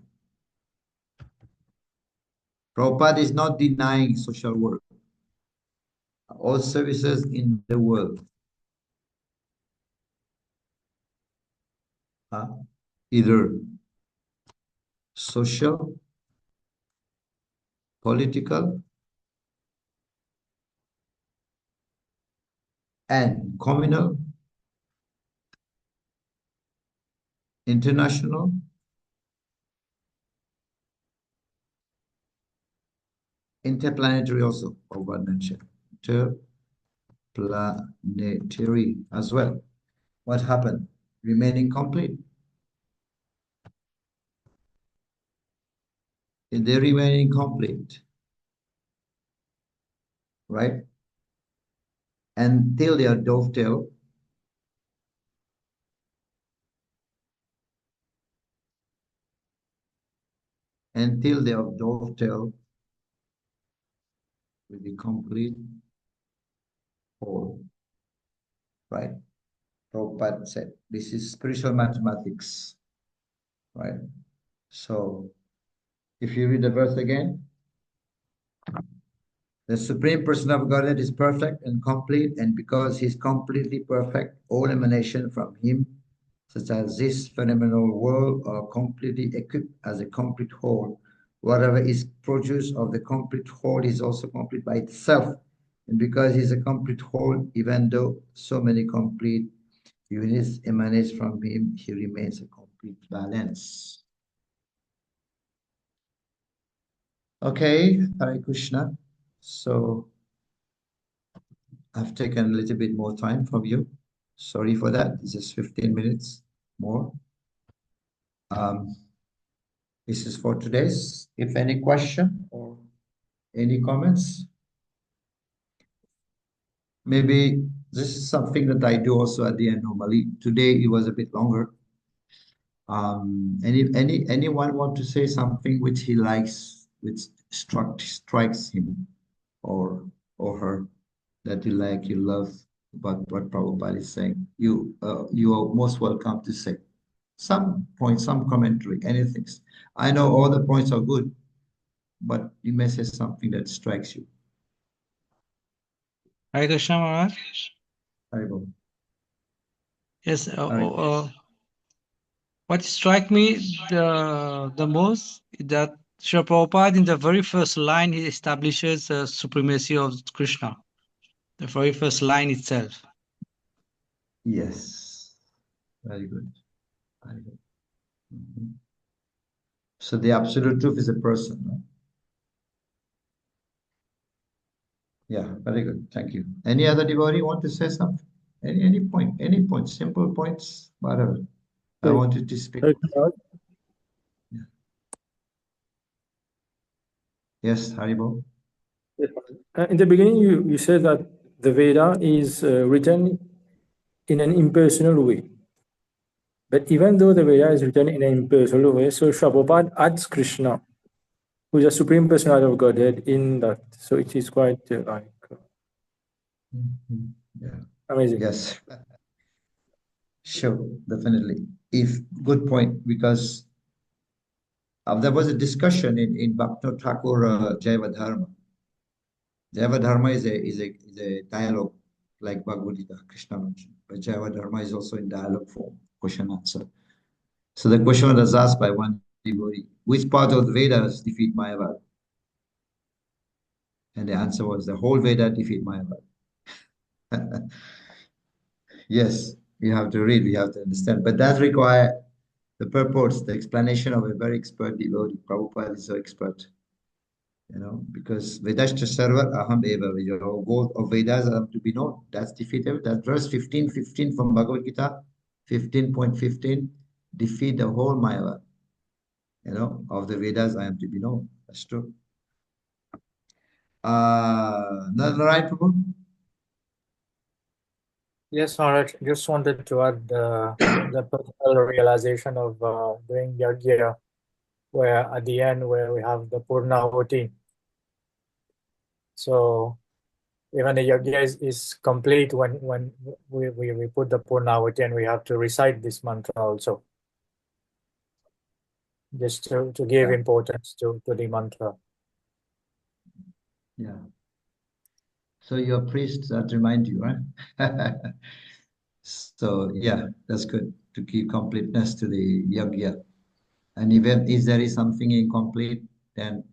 Prabhupada is not denying social work. All services in the world, either social, political, and communal, international, interplanetary also, Prabhupada mentioned. Interplanetary as well. What happened? Remaining complete. They remain incomplete, right? Until they are dovetailed with the complete whole, right? Prabhupada said, this is spiritual mathematics, right? So, if you read the verse again, the Supreme Person of Godhead is perfect and complete, and because he is completely perfect, all emanation from him, such as this phenomenal world, are completely equipped as a complete whole. Whatever is produced of the complete whole is also complete by itself. And because he is a complete whole, even though so many complete units emanate from him, he remains a complete balance. Okay, Hare Krishna. So I've taken a little bit more time from you. Sorry for that. It's just 15 minutes more. This is for today's. If any question or any comments, maybe this is something that I do also at the end normally. Today it was a bit longer. Anyone want to say something which he likes, which strikes him or her, that you like, you love about what Prabhupada is saying? You are most welcome to say some point, some commentary, anything. I know all the points are good, but you may say something that strikes you. Hare Krishna Maharaj. Haribol. Yes, what struck me the most is that Srila Prabhupada, in the very first line, he establishes the supremacy of Krishna. The very first line itself. Yes, very good. Very good. So the absolute truth is a person, no? Yeah, very good. Thank you. Any other devotee want to say something? Any point, simple points, whatever. I wanted to speak. Yeah. Yes, Haribol. In the beginning, you said that the Veda is written in an impersonal way. But even though the Veda is written in an impersonal way, so Prabhupada adds Krishna, who is a supreme personality of Godhead, in that. So it is quite Yeah. amazing. Yes. Sure, definitely. If good point, because there was a discussion in Bhakti Thakur Jaiva Dharma. Jaiva Dharma is a dialogue like Bhagavad Gita, Krishna mentioned. But Jaiva Dharma is also in dialogue form, question answer. So the question was asked by one devotee, which part of the Vedas defeat Mayavad? And the answer was the whole Veda defeat Mayavad. Yes, you have to read, we have to understand. But that require the purports, the explanation of a very expert devotee. Prabhupada is so expert, because Vedashta Sarva Aham Eva Vijayo. Both of Vedas are to be known. That's defeated. That verse 15:15 from Bhagavad Gita, 15.15, defeat the whole Mayavad. Of the Vedas I am to be known. That's true. Not right, Prabhu? Yes, Maharaj, just wanted to add the personal realization of doing yajna, where at the end where we have the Purnahuti. So even the yajna is complete when we put the Purnahuti, and we have to recite this mantra also, just to give importance to the mantra. Yeah. So your priests that remind you, right? So yeah, that's good to keep completeness to the yajna. And even if there is something incomplete, then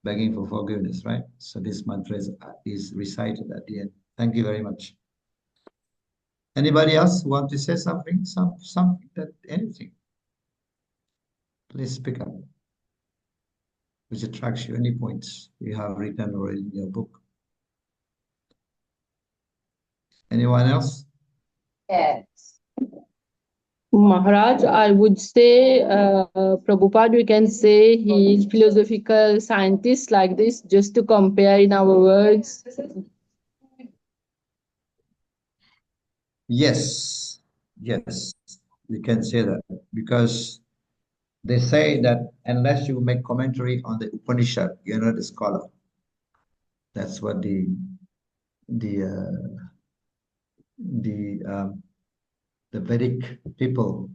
begging for forgiveness, right? So this mantra is recited at the end. Thank you very much. Anybody else want to say something? Anything? Please speak up. Which attracts you? Any points you have written already in your book? Anyone else? Yes. Maharaj, I would say, Prabhupada, we can say he is philosophical scientist like this, just to compare in our words. Yes, yes, we can say that because they say that unless you make commentary on the Upanishad, you're not a scholar. That's what the Vedic people,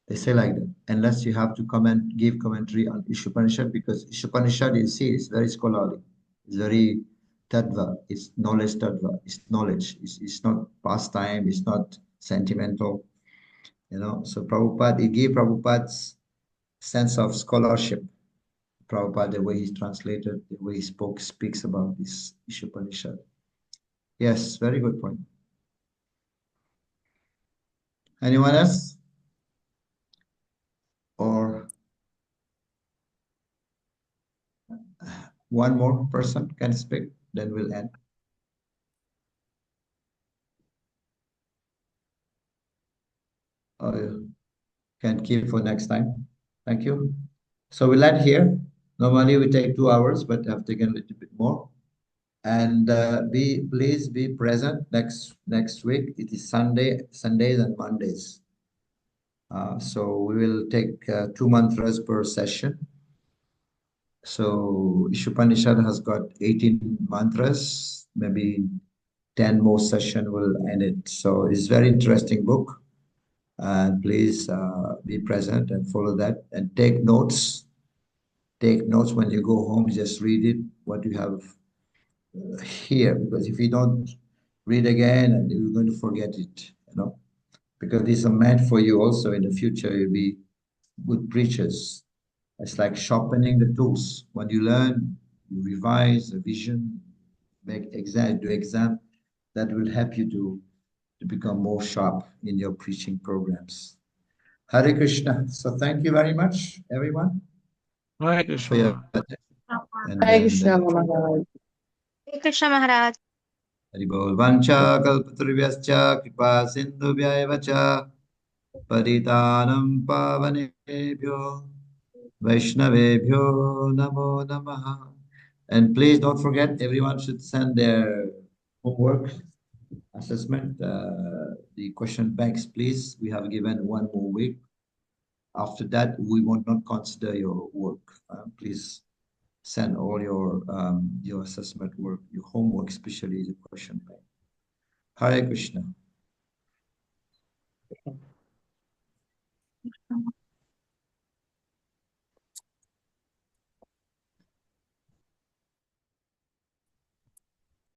they say like that. Unless you have to give commentary on Isopanisad, because Isopanisad, you see, is very scholarly. It's very tattva. It's knowledge tattva. It's knowledge. It's not pastime. It's not sentimental. So Prabhupada, it gave Prabhupada's sense of scholarship. Prabhupada, the way he translated, the way he speaks about this Isopanisad. Yes, very good point. Anyone else? Or one more person can speak, then we'll end. Can keep for next time. Thank you. So we'll end here. Normally we take 2 hours, but I've taken a little bit more. And please be present next week. It is Sundays and Mondays. So we will take 2 mantras per session. So Isopanisad has got 18 mantras, maybe 10 more session will end it. So it's very interesting book. And please be present and follow that and take notes. Take notes when you go home, just read it, what you have here, because if you don't read again, and you're going to forget it, because these are meant for you also in the future. You'll be good preachers. It's like sharpening the tools. When you learn, you revise a vision, do exam, that will help you to become more sharp in your preaching programs. Hare Krishna. So thank you very much, everyone. Hare Krishna. Hare Krishna, Maharaj. Hare Krishna Maharaj. Haribol Vancha Kalpatarvyascha Kripa Sindhubhya Vacha Paritanam Pavanebhyo Vaishnavebhyo Namo Namaha. And please don't forget, everyone should send their homework assessment, the question banks, please. We have given 1 more week. After that, we will not consider your work. Please send all your assessment work, your homework, especially the question bank. Hare Krishna.